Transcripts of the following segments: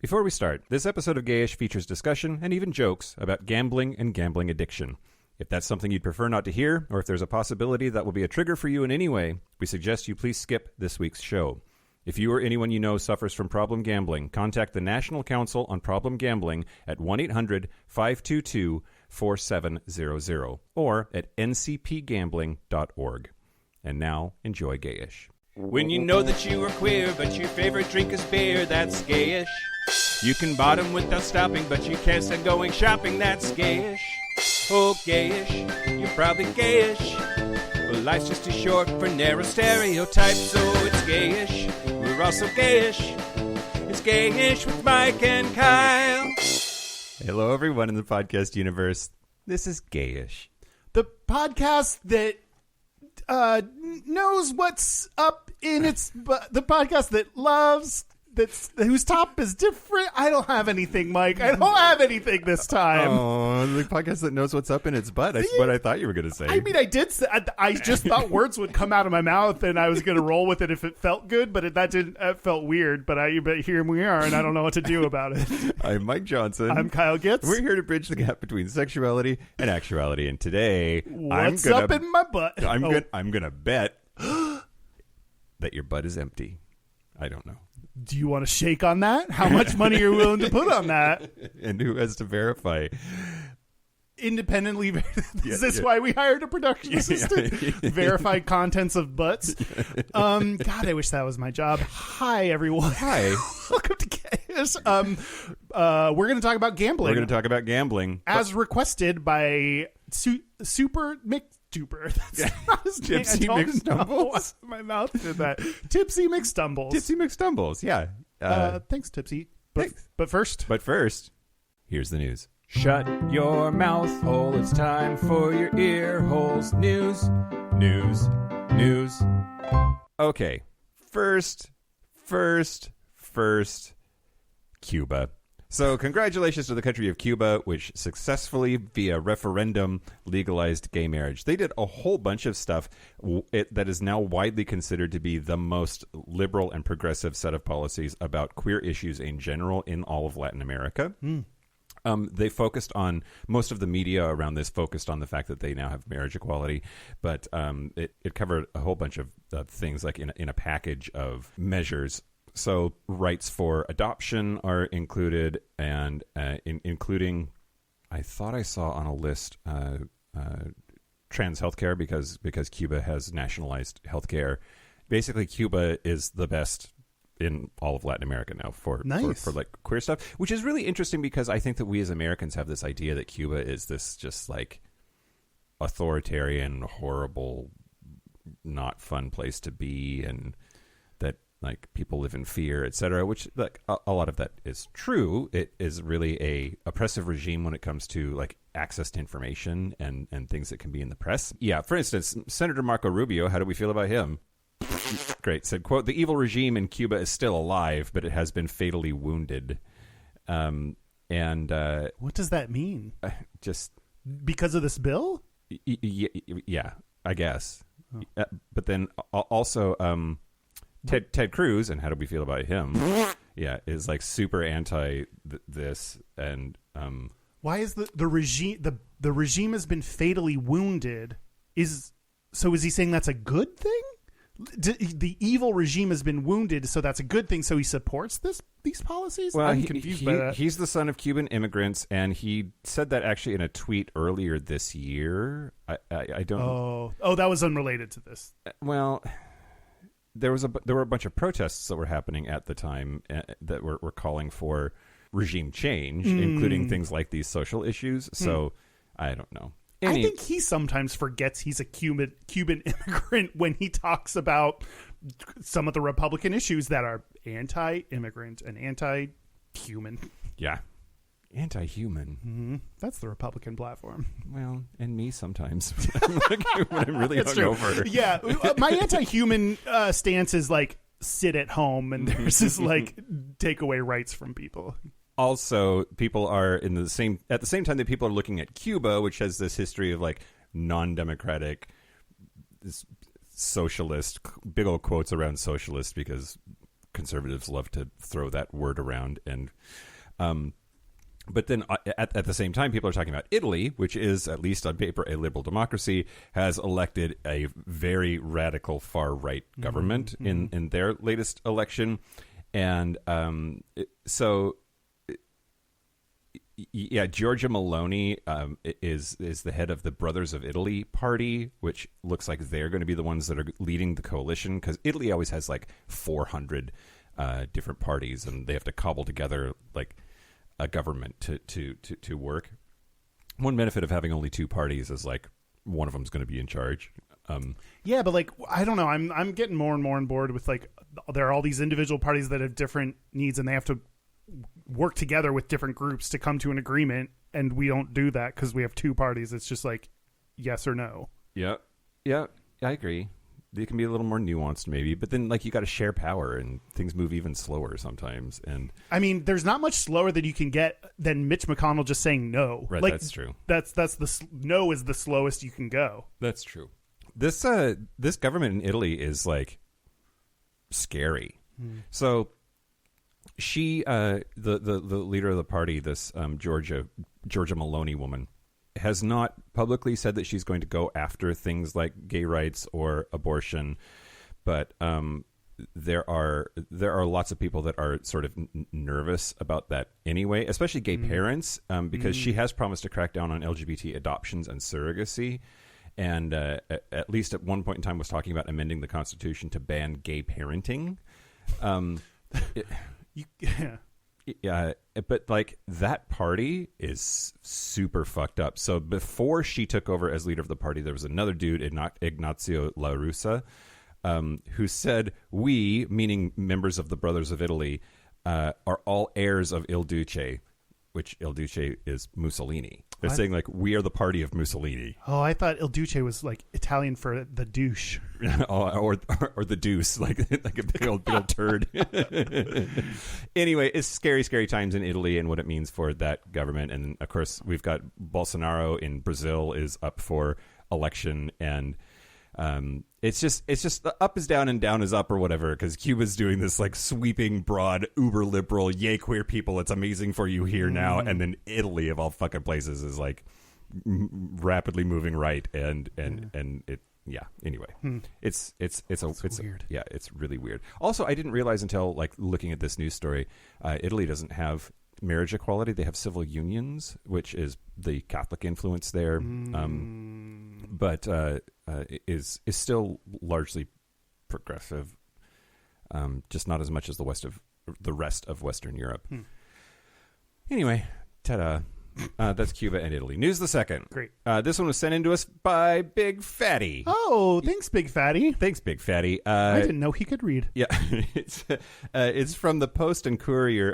Before we start, this episode of Gayish features discussion and even jokes about gambling and gambling addiction. If that's something you'd prefer not to hear, or if there's a possibility that will be a trigger for you in any way, we suggest you please skip this week's show. If you or anyone you know suffers from problem gambling, contact the National Council on Problem Gambling at 1-800-522-4700 or at ncpgambling.org. And now, enjoy Gayish. When you know that you are queer, but your favorite drink is beer, that's Gayish. You can bottom without stopping, but you can't stand going shopping, that's Gayish. Oh, Gayish, you're probably Gayish. Well, life's just too short for narrow stereotypes, so it's Gayish. We're also Gayish. It's Gayish with Mike and Kyle. Hello, everyone in the podcast universe. This is Gayish. The podcast that knows what's up in its... the podcast that loves... whose top is different. I don't have anything, Mike. I don't have anything this time. Oh, the podcast that knows what's up in its butt. That's what I thought you were going to say. I mean, I did. I just thought words would come out of my mouth, and I was going to roll with it if it felt good. But that didn't. It felt weird. But here we are, and I don't know what to do about it. I'm Mike Johnson. I'm Kyle Gitz. We're here to bridge the gap between sexuality and actuality. And today, what's up in my butt? I'm gonna bet that your butt is empty. I don't know. Do you want to shake on that? How much money are you willing to put on that? And who has to verify? Independently. Is this why we hired a production assistant? Verify contents of butts. God, I wish that was my job. Hi, everyone. Hi. Welcome to Gayest. We're going to talk about gambling. We're going to talk about gambling. As requested by Super McDuper. That's not his name. Tipsy McStumbles. My mouth did that. Tipsy McStumbles. Tipsy McStumbles, yeah. Thanks, Tipsy. Thanks. But first, here's the news. Shut your mouth hole. It's time for your ear holes. News. Okay. First, Cuba. So congratulations to the country of Cuba, which successfully, via referendum, legalized gay marriage. They did a whole bunch of stuff that is now widely considered to be the most liberal and progressive set of policies about queer issues in general in all of Latin America. They focused on, most of the media around this focused on the fact that they now have marriage equality, but it covered a whole bunch of things like in a package of measures. So rights for adoption are included, and including, I thought I saw on a list, trans healthcare because Cuba has nationalized healthcare. Basically, Cuba is the best in all of Latin America now for like queer stuff, which is really interesting because I think that we as Americans have this idea that Cuba is this just like authoritarian, horrible, not fun place to be, and that like people live in fear, etc., which like a lot of that is true. It is really a oppressive regime when it comes to like access to information and things that can be in the press. Yeah, for instance, Senator Marco Rubio, how do we feel about him? Great. Said, quote, "The evil regime in Cuba is still alive, but it has been fatally wounded." What does that mean? Just because of this bill? Yeah, I guess. Oh. But then also Ted Cruz, and how do we feel about him? Yeah, is like super anti this, and why is the regime the regime has been fatally wounded? Is he saying that's a good thing? The evil regime has been wounded, so that's a good thing. So he supports these policies. Well, I'm confused by that. He's the son of Cuban immigrants, and he said that actually in a tweet earlier this year. I don't. Oh, that was unrelated to this. Well, there were a bunch of protests that were happening at the time that were calling for regime change, including things like these social issues. So I don't know. I think he sometimes forgets he's a Cuban immigrant when he talks about some of the Republican issues that are anti-immigrant and anti-human. Yeah. Anti-human. Mm-hmm. That's the Republican platform. Well, and me sometimes. when I'm really hungover. Yeah. My anti-human stance is like sit at home, and theirs is like take away rights from people. Also, people are at the same time that people are looking at Cuba, which has this history of like non-democratic, this socialist, big old quotes around socialist because conservatives love to throw that word around. And but then at the same time, people are talking about Italy, which is, at least on paper, a liberal democracy, has elected a very radical far-right government in their latest election. And Giorgia Meloni is the head of the Brothers of Italy party, which looks like they're going to be the ones that are leading the coalition, because Italy always has like 400 different parties, and they have to cobble together like a government to work. One benefit of having only two parties is like one of them's going to be in charge. Yeah, but like I don't know, I'm getting more and more on board with like there are all these individual parties that have different needs, and they have to work together with different groups to come to an agreement, and we don't do that because we have two parties. It's just like yes or no. Yeah, I agree. They can be a little more nuanced maybe, but then like you got to share power, and things move even slower sometimes. And I mean, there's not much slower that you can get than Mitch McConnell just saying no. Right, like, that's true. That's the no is the slowest you can go. That's true. This government in Italy is like scary. So she, the leader of the party, this Giorgia Meloni woman, has not publicly said that she's going to go after things like gay rights or abortion, but there are lots of people that are sort of nervous about that anyway, especially gay parents, because she has promised to crack down on LGBT adoptions and surrogacy, and at least at one point in time was talking about amending the Constitution to ban gay parenting. Yeah, but like that party is super fucked up. So before she took over as leader of the party, there was another dude, Ignazio La Russa, who said, "We, meaning members of the Brothers of Italy, are all heirs of Il Duce," which Il Duce is Mussolini. They're saying like we are the party of Mussolini. Oh, I thought Il Duce was like Italian for the douche, or the deuce, like a big old turd. Anyway, it's scary times in Italy and what it means for that government. And of course, we've got Bolsonaro in Brazil is up for election, and it's just the up is down and down is up or whatever, because Cuba's doing this like sweeping, broad, uber liberal, yay queer people, it's amazing for you here now, and then Italy of all fucking places is like rapidly moving right, and it anyway, it's weird. Yeah, it's really weird. Also, I didn't realize until like looking at this news story, Italy doesn't have marriage equality. They have civil unions, which is the Catholic influence there, but is still largely progressive, just not as much as the rest of Western Europe. Anyway, ta-da. That's Cuba and Italy. News the second. Great. This one was sent in to us by Big Fatty. Oh, thanks, Big Fatty. Thanks, Big Fatty. I didn't know he could read. Yeah, it's from the Post and Courier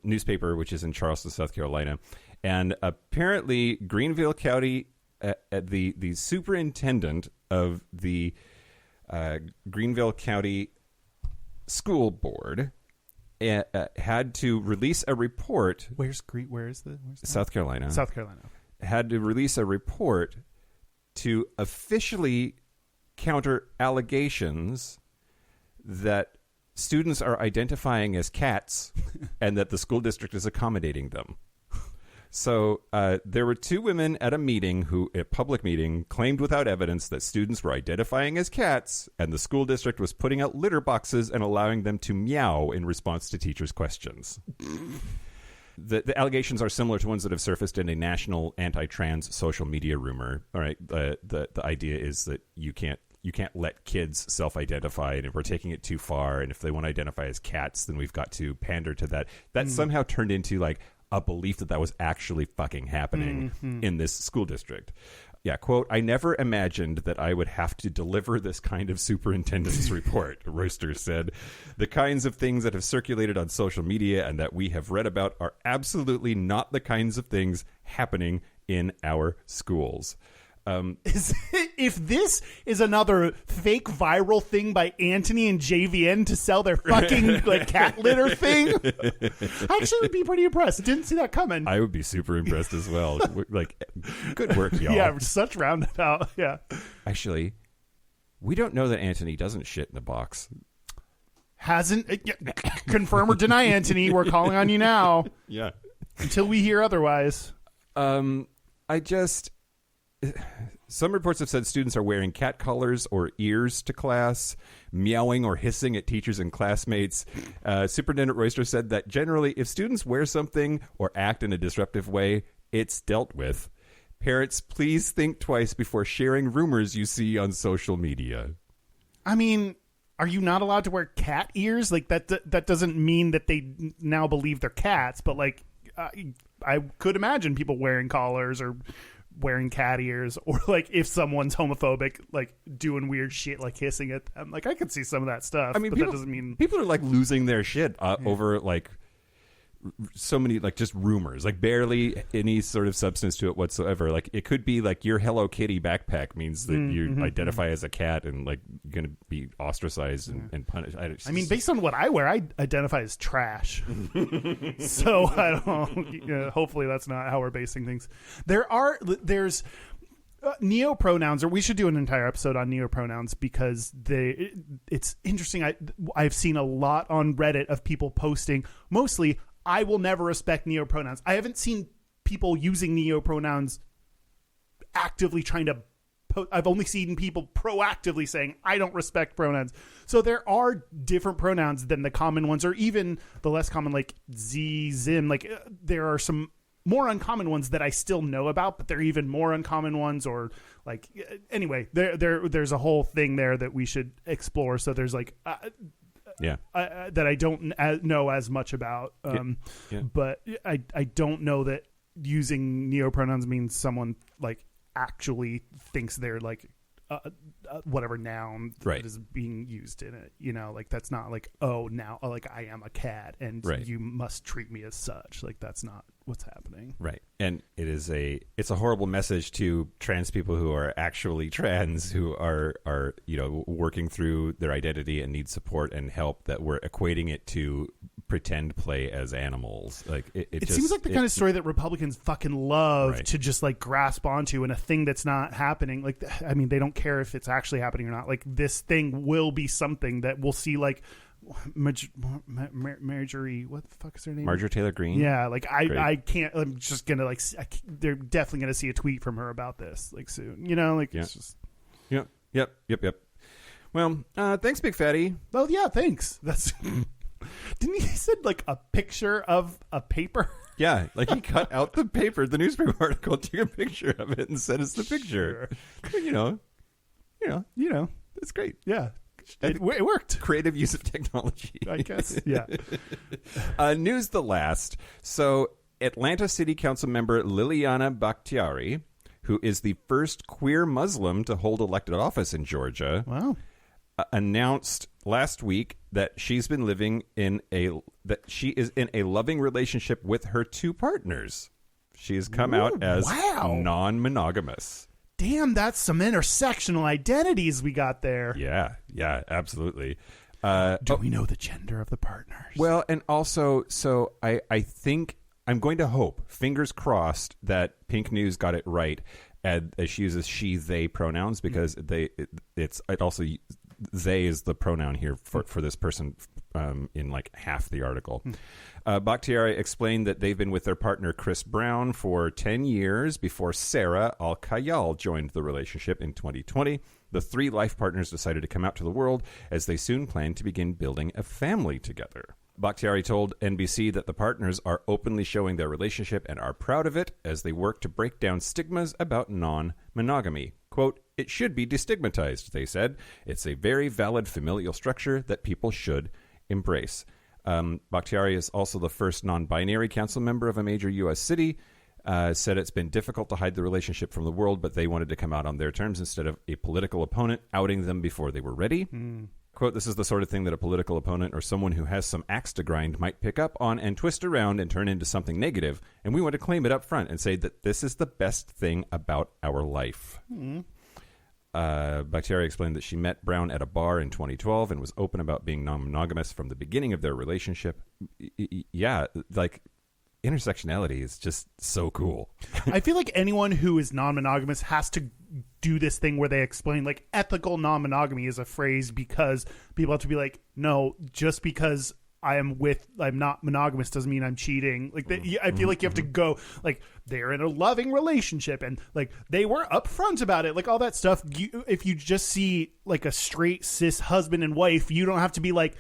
newspaper, which is in Charleston, South Carolina, and apparently Greenville County, the superintendent of the Greenville County School Board had to release a report. Where's the South Carolina? South Carolina. Had to release a report to officially counter allegations that students are identifying as cats and that the school district is accommodating them. So there were two women at a meeting a public meeting, claimed without evidence that students were identifying as cats, and the school district was putting out litter boxes and allowing them to meow in response to teachers' questions. The allegations are similar to ones that have surfaced in a national anti-trans social media rumor. All right, the idea is that you can't let kids self-identify, and if we're taking it too far, and if they want to identify as cats, then we've got to pander to that. That somehow turned into like a belief that was actually fucking happening in this school district. Yeah, quote, "I never imagined that I would have to deliver this kind of superintendent's report," Royster said. "The kinds of things that have circulated on social media and that we have read about are absolutely not the kinds of things happening in our schools." If this is another fake viral thing by Anthony and JVN to sell their fucking like cat litter thing, I actually would be pretty impressed. Didn't see that coming. I would be super impressed as well. Like, good work, y'all. Yeah, such roundabout. Yeah. Actually, we don't know that Anthony doesn't shit in the box. Hasn't confirm or deny, Anthony. We're calling on you now. Yeah. Until we hear otherwise. Some reports have said students are wearing cat collars or ears to class, meowing or hissing at teachers and classmates. Superintendent Royster said that generally, if students wear something or act in a disruptive way, it's dealt with. Parents, please think twice before sharing rumors you see on social media. I mean, are you not allowed to wear cat ears? Like that doesn't mean that they now believe they're cats, but like I could imagine people wearing collars or wearing cat ears, or like if someone's homophobic, like doing weird shit, like hissing at them. Like I could see some of that stuff. I mean, but people, that doesn't mean people are like losing their shit over like so many like just rumors, like barely any sort of substance to it whatsoever. Like it could be like your Hello Kitty backpack means that you identify as a cat and like you're going to be ostracized and punished. I mean, based on what I wear, I identify as trash. So I don't. Hopefully, that's not how we're basing things. There's neopronouns, or we should do an entire episode on neopronouns because it's interesting. I've seen a lot on Reddit of people posting mostly, I will never respect neopronouns. I haven't seen people using neopronouns actively trying to I've only seen people proactively saying, I don't respect pronouns. So there are different pronouns than the common ones, or even the less common, like Z, Zim. Like there are some more uncommon ones that I still know about, but there are even more uncommon ones, or like, anyway, there's a whole thing there that we should explore. So there's like, that I don't know as much about. But I don't know that using neopronouns means someone like actually thinks they're like whatever noun that is being used in it. You know, like that's not like, oh, now like I am a cat and you must treat me as such. Like that's not what's happening. Right. And it's a horrible message to trans people who are actually trans, who are working through their identity and need support and help, that we're equating it to pretend play as animals. Like it just seems like the kind of story that Republicans fucking love to just like grasp onto, and a thing that's not happening. Like, I mean, they don't care if it's actually happening or not. Like this thing will be something that we'll see, like Marjorie, what the fuck is her name? Marjorie Taylor Greene. Yeah, like I can't. I'm just gonna like. They're definitely gonna see a tweet from her about this like soon. You know, like it's just. Yep. Well, thanks, Big Fatty. Oh yeah, thanks. That's. Didn't he send like a picture of a paper? Yeah, like he cut out the paper, the newspaper article, took a picture of it, and sent us the picture. Sure. You know, it's great. Yeah. It worked. Creative use of technology, I guess. Yeah. News the last. So Atlanta City Council member Liliana Bakhtiari, who is the first queer Muslim to hold elected office in Georgia, announced last week that she is in a loving relationship with her two partners. She has come out as non-monogamous. Damn, that's some intersectional identities we got there. Yeah, absolutely. Do we know the gender of the partners? Well, and also, so I think, I'm going to hope, fingers crossed, that Pink News got it right, as she uses she, they pronouns, because it also, they is the pronoun here for this person in like half the article. Bakhtiari explained that they've been with their partner Chris Brown for 10 years before Sarah Al-Kayal joined the relationship in 2020. The three life partners decided to come out to the world as they soon plan to begin building a family together. Bakhtiari told NBC that the partners are openly showing their relationship and are proud of it as they work to break down stigmas about non-monogamy. Quote, "It should be destigmatized," they said. "It's a very valid familial structure that people should embrace." Bakhtiari is also the first non-binary council member of a major U.S. city. Said it's been difficult to hide the relationship from the world, but they wanted to come out on their terms instead of a political opponent outing them before they were ready. Quote, "This is the sort of thing that a political opponent or someone who has some axe to grind might pick up on and twist around and turn into something negative, and we want to claim it up front and say that this is the best thing about our life." Bakhtiari explained that she met Brown at a bar in 2012 and was open about being non-monogamous from the beginning of their relationship. Yeah, like, intersectionality is just so cool. I feel like anyone who is non-monogamous has to do this thing where they explain like ethical non-monogamy is a phrase because people have to be like, no, just because I'm not monogamous doesn't mean I'm cheating. Like I feel like you have to go like they're in a loving relationship and like they were upfront about it, like all that stuff. If you just see like a straight cis husband and wife, you don't have to be like,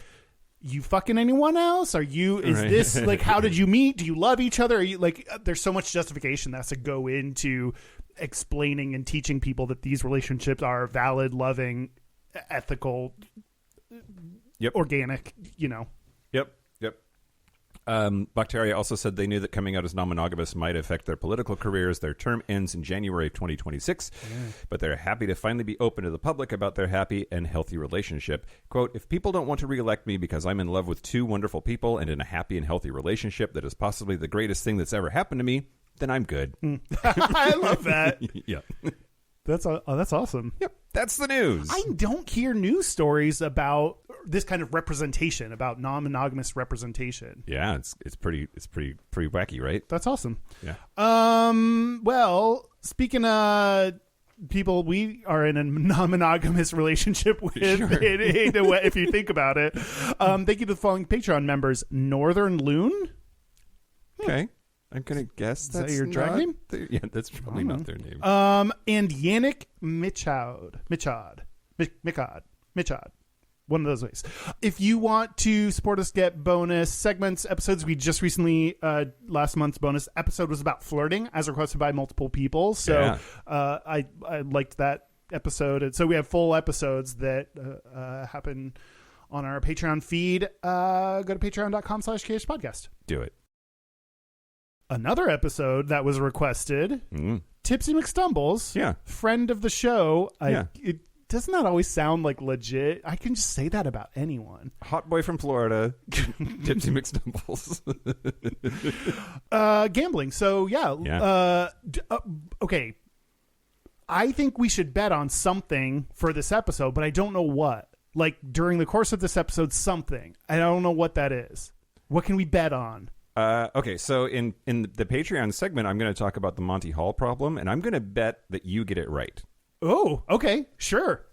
you fucking anyone else? This like, how did you meet? Do you love each other? Are you like, there's so much justification that has to go into explaining and teaching people that these relationships are valid, loving, ethical, organic, Yep. Bacteria also said they knew that coming out as non-monogamous might affect their political careers. Their term ends in January of 2026, but they're happy to finally be open to the public about their happy and healthy relationship. Quote, if people don't want to reelect me because I'm in love with two wonderful people and in a happy and healthy relationship that is possibly the greatest thing that's ever happened to me, then I'm good. I love that. Yeah. That's awesome. Yep, that's the news. I don't hear news stories about this kind of representation, about non-monogamous representation. Yeah, it's pretty wacky, right? That's awesome. Yeah. Well, speaking of people we are in a non-monogamous relationship with, Sure. in a way, if you think about it, thank you to the following Patreon members: Northern Loon. Okay. I'm going to guess that's that your drag name? Yeah, that's probably not their name. And Yannick Michaud. One of those ways. If you want to support us, get bonus segments, episodes. We just recently, last month's bonus episode was about flirting, as requested by multiple people. So I liked that episode. And so we have full episodes that happen on our Patreon feed. Go to patreon.com/Gayish podcast. Do it. Another episode that was requested, Tipsy McStumbles, friend of the show. It does not always sound like legit. I can just say that about anyone. Hot boy from Florida, Tipsy McStumbles. Gambling. So, okay. I think we should bet on something for this episode, but I don't know what. Like, during the course of this episode, something. I don't know what that is. What can we bet on? Okay, so in the Patreon segment, I'm going to talk about the Monty Hall problem, and I'm going to bet that you get it right. Oh, okay, sure.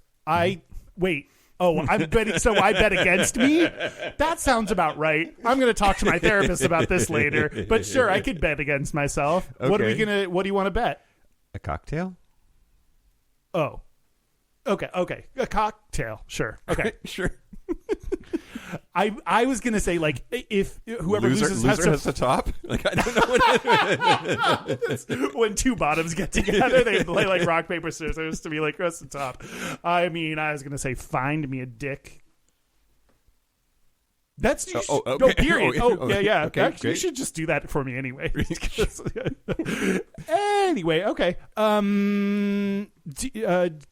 Wait. Oh, I'm betting. So I bet against me? That sounds about right. I'm going to talk to my therapist about this later. But sure, I could bet against myself. Okay. What do you want to bet? A cocktail? Oh, okay. A cocktail. Sure. Okay. Sure. I was gonna say, like, if whoever loses has to top. Like, I don't know what when two bottoms get together, they play like rock paper scissors to be like, what's the top? I mean, I was gonna say, find me a dick. That's okay. No, period. Yeah. Okay, actually, you should just do that for me anyway. Anyway, okay. Do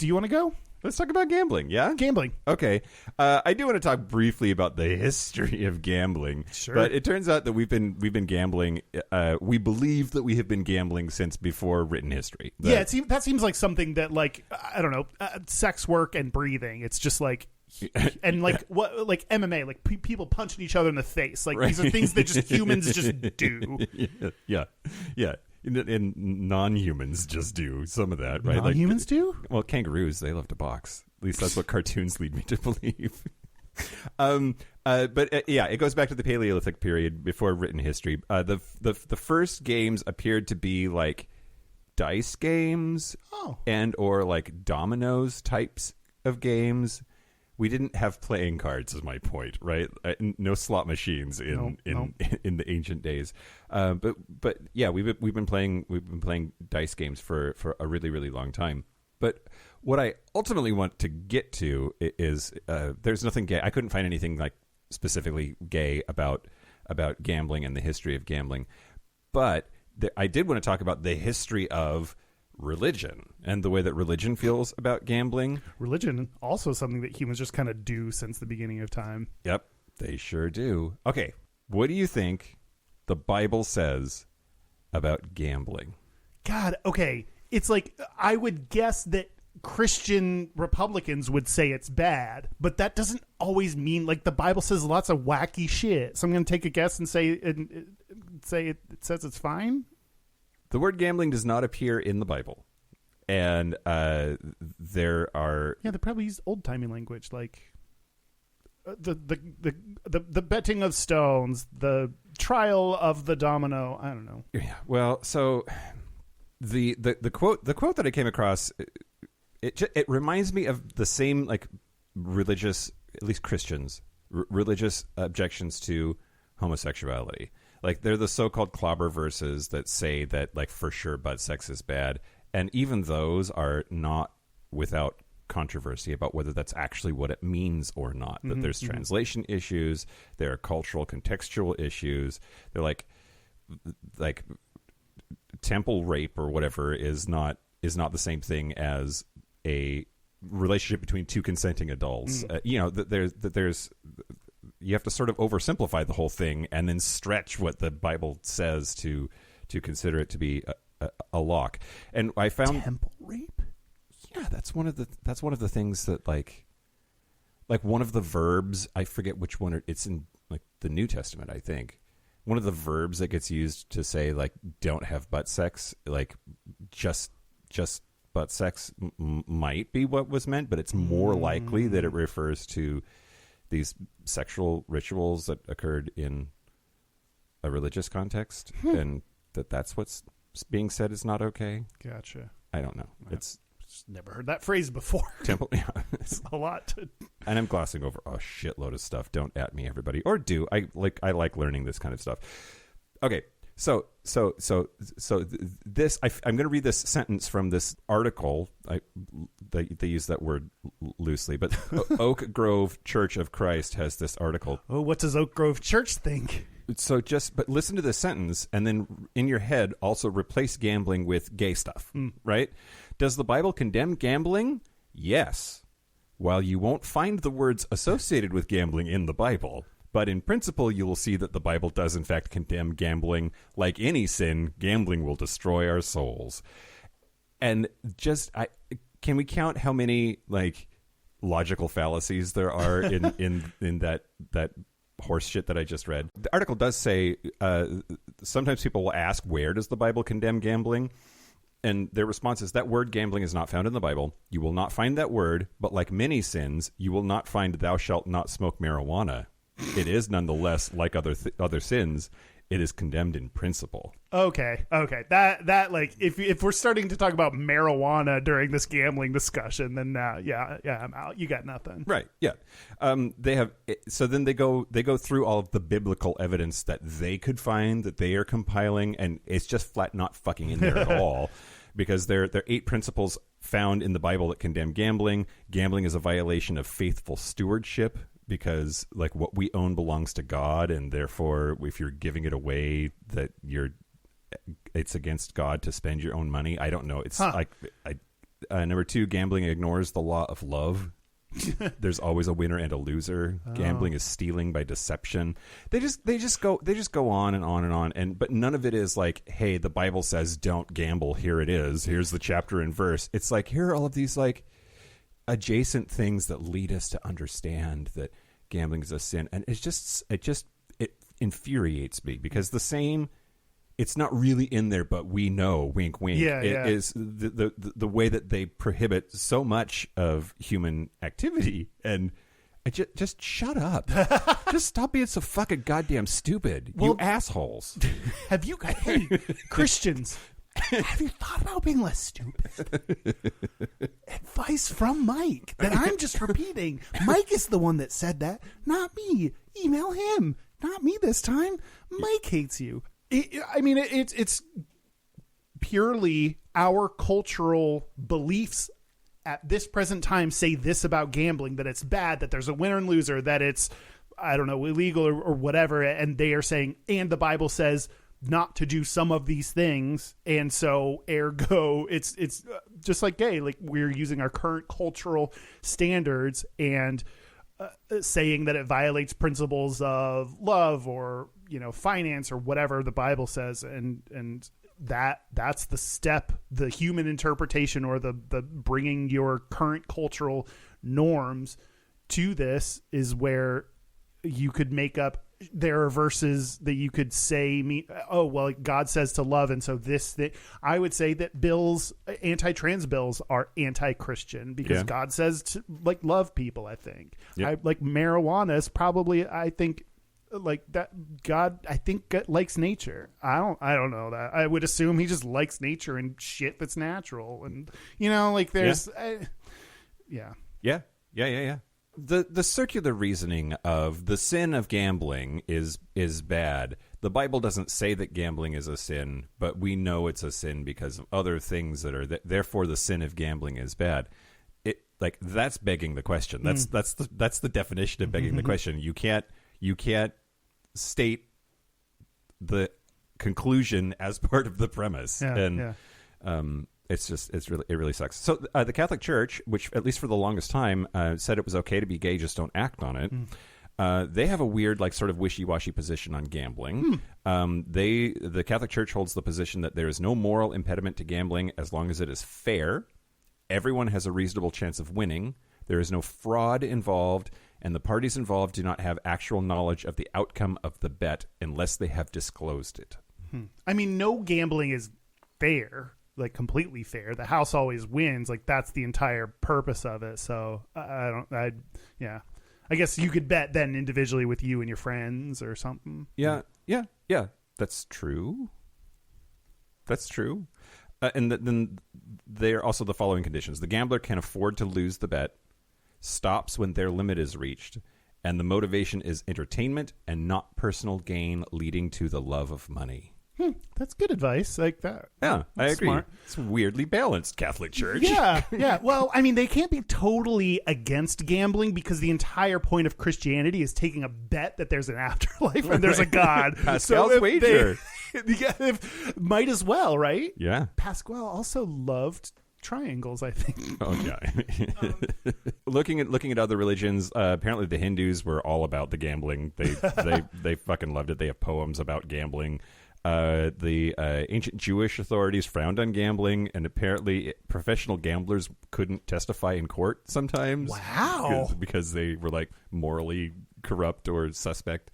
you want to go? Let's talk about gambling, yeah? Gambling. Okay. I do want to talk briefly about the history of gambling. Sure. But it turns out that we've been gambling. We believe that we have been gambling since before written history. That seems like something that, like, I don't know, sex work and breathing. It's just like, and like what, like MMA, like people punching each other in the face. Like, these are things that just humans just do. Yeah. And non-humans just do some of that, right? Non-humans do? Well, kangaroos, they love to box. At least that's what cartoons lead me to believe. But it goes back to the Paleolithic period before written history. The first games appeared to be like dice games and or like dominoes types of games. We didn't have playing cards, is my point, right? No slot machines in the ancient days. But yeah, we've been playing dice games for a really, really long time. But what I ultimately want to get to is there's nothing gay. I couldn't find anything like specifically gay about gambling and the history of gambling. But I did want to talk about the history of religion and the way that religion feels about gambling. Religion, also something that humans just kind of do since the beginning of time. Yep, they sure do. Okay, what do you think the Bible says about gambling? God, okay. It's like, I would guess that Christian Republicans would say it's bad, but that doesn't always mean, like, the Bible says lots of wacky shit. So I'm going to take a guess and say it says it's fine. The word gambling does not appear in the Bible. And there are they probably use old-timey language like the betting of stones, the trial of the domino. I don't know. Yeah. Well, so the quote that I came across, it reminds me of the same like religious, at least Christians, religious objections to homosexuality. Like they're the so-called clobber verses that say that like for sure butt sex is bad, and even those are not without controversy about whether that's actually what it means or not. That there's translation issues, there are cultural contextual issues. They're like temple rape or whatever is not the same thing as a relationship between two consenting adults. There's you have to sort of oversimplify the whole thing and then stretch what the Bible says to consider it to be a lock. And I found temple rape. Yeah, that's one of the things that like one of the verbs, I forget which one it's in, like the New Testament, I think. One of the verbs that gets used to say like don't have butt sex, like just butt sex might be what was meant, but it's more likely that it refers to these sexual rituals that occurred in a religious context, and that's what's being said is not okay. Gotcha. I don't know. It's never heard that phrase before. Temple, yeah, it's a lot. And I'm glossing over a shitload of stuff. Don't at me, everybody, or do. I like learning this kind of stuff. Okay, so this I'm going to read this sentence from this article. They use that word loosely, but Oak Grove Church of Christ has this article. Oh, what does Oak Grove Church think? So but listen to this sentence, and then in your head also replace gambling with gay stuff, right? Does the Bible condemn gambling? Yes. While you won't find the words associated with gambling in the Bible, but in principle you will see that the Bible does in fact condemn gambling. Like any sin, gambling will destroy our souls. And can we count how many like logical fallacies there are in that horse shit that I just read? The article does say sometimes people will ask, where does the Bible condemn gambling? And their response is that word gambling is not found in the Bible. You will not find that word, but like many sins, you will not find thou shalt not smoke marijuana. It is nonetheless, like other sins, it is condemned in principle. Okay. That like if we're starting to talk about marijuana during this gambling discussion, then yeah, I'm out. You got nothing. Right. Yeah. They have. So then they go through all of the biblical evidence that they could find that they are compiling, and it's just flat not fucking in there at all, because there are 8 principles found in the Bible that condemn gambling. Gambling is a violation of faithful stewardship, because like what we own belongs to God, and therefore if you're giving it away, that it's against God to spend your own money. I don't know. It's like number 2, gambling ignores the law of love. There's always a winner and a loser. Gambling is stealing by deception. They just go on and on and on, but none of it is like, hey, the Bible says don't gamble. Here it is. Here's the chapter and verse. It's like, here are all of these like adjacent things that lead us to understand that gambling is a sin, and it infuriates me, because it's not really in there, but we know, wink wink. It is the way that they prohibit so much of human activity, and just shut up. Just stop being so fucking goddamn stupid, you assholes. Have you guys, Christians, have you thought about being less stupid? Advice from Mike that I'm just repeating. Mike is the one that said that, not me. Email him. Not me this time. Mike hates you. It's purely our cultural beliefs at this present time say this about gambling, that it's bad, that there's a winner and loser, that it's, I don't know, illegal or whatever. And they are saying, and the Bible says not to do some of these things, and so ergo it's just like gay. Like, we're using our current cultural standards and saying that it violates principles of love or finance or whatever the Bible says, and that's the step, the human interpretation, or the bringing your current cultural norms to this is where you could make up there are verses that you could say, God says to love, and so I would say that anti-trans bills are anti-Christian because God says to love people. I think marijuana is probably, I think, that God, I think, likes nature. I don't know that. I would assume he just likes nature and shit that's natural, and there's Yeah. The circular reasoning of the sin of gambling is bad. The Bible doesn't say that gambling is a sin, but we know it's a sin because of other things that are therefore the sin of gambling is bad. That's begging the question. That's the definition of begging the question. You can't state the conclusion as part of the premise. It really sucks. So the Catholic Church, which at least for the longest time said it was okay to be gay, just don't act on it. They have a weird, sort of wishy-washy position on gambling. The Catholic Church holds the position that there is no moral impediment to gambling as long as it is fair. Everyone has a reasonable chance of winning. There is no fraud involved, and the parties involved do not have actual knowledge of the outcome of the bet unless they have disclosed it. I mean, no gambling is fair. Completely fair. The house always wins. That's the entire purpose of it. So I guess you could bet then individually with you and your friends or something. Yeah. That's true. And then there are also the following conditions. The gambler can afford to lose the bet, stops when their limit is reached, and the motivation is entertainment and not personal gain leading to the love of money. That's good advice. That. Yeah, That's I agree. Smart. It's weirdly balanced, Catholic Church. Yeah. Well, I mean, they can't be totally against gambling because the entire point of Christianity is taking a bet that there's an afterlife and there's a God. Pascal's wager. Might as well, right? Yeah. Pascal also loved triangles, I think. Oh yeah. Looking at other religions, apparently the Hindus were all about the gambling. They fucking loved it. They have poems about gambling. The ancient Jewish authorities frowned on gambling, and apparently professional gamblers couldn't testify in court sometimes. Wow. Because they were morally corrupt or suspect.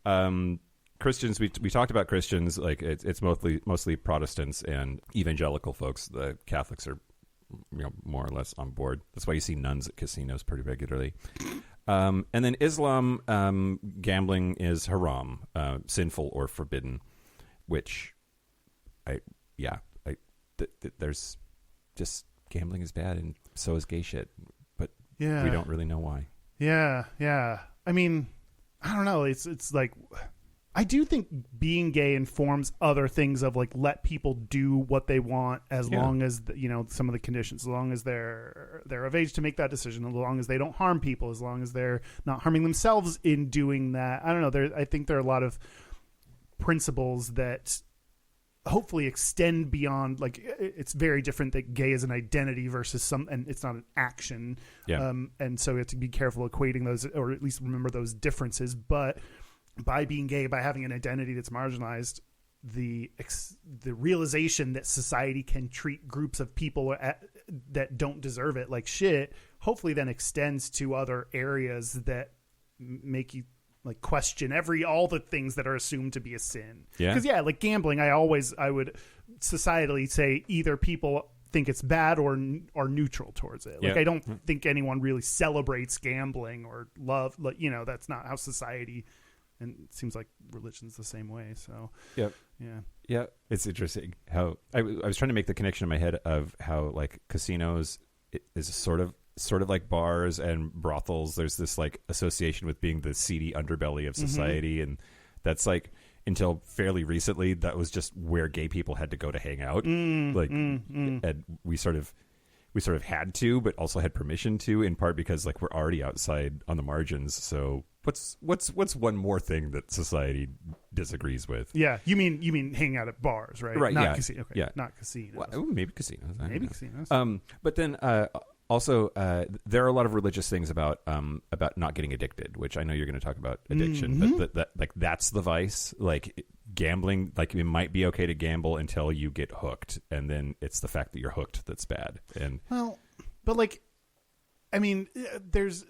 Christians, we talked about Christians, it's mostly Protestants and evangelical folks. The Catholics are more or less on board. That's why you see nuns at casinos pretty regularly. And then Islam, gambling is haram, sinful or forbidden. Which, there's just gambling is bad, and so is gay shit. But we don't really know why. Yeah. I mean, I don't know. It's I do think being gay informs other things of let people do what they want as long as some of the conditions, as long as they're of age to make that decision, as long as they don't harm people, as long as they're not harming themselves in doing that. I don't know. I think there are a lot of principles that hopefully extend beyond it's very different that gay is an identity versus and it's not an action. And so we have to be careful equating those, or at least remember those differences. But by being gay, by having an identity that's marginalized, the realization that society can treat groups of people that don't deserve it like shit hopefully then extends to other areas that make you question all the things that are assumed to be a sin. Because gambling, I would societally say either people think it's bad or are neutral towards it. I don't think anyone really celebrates gambling or love. That's not how society. And it seems like religion's the same way. So yeah. It's interesting how I was trying to make the connection in my head of how casinos is sort of like bars and brothels. There's this association with being the seedy underbelly of society, and that's until fairly recently that was just where gay people had to go to hang out. And we sort of had to, but also had permission to, in part because we're already outside on the margins. So what's one more thing that society disagrees with? Yeah, you mean hanging out at bars, right? Right. Not casinos. Okay. Not casinos. Well, maybe casinos. Maybe casinos. But then also there are a lot of religious things about not getting addicted, which I know you're going to talk about addiction, but that's the vice. Gambling, it might be okay to gamble until you get hooked, and then it's the fact that you're hooked that's bad. And there's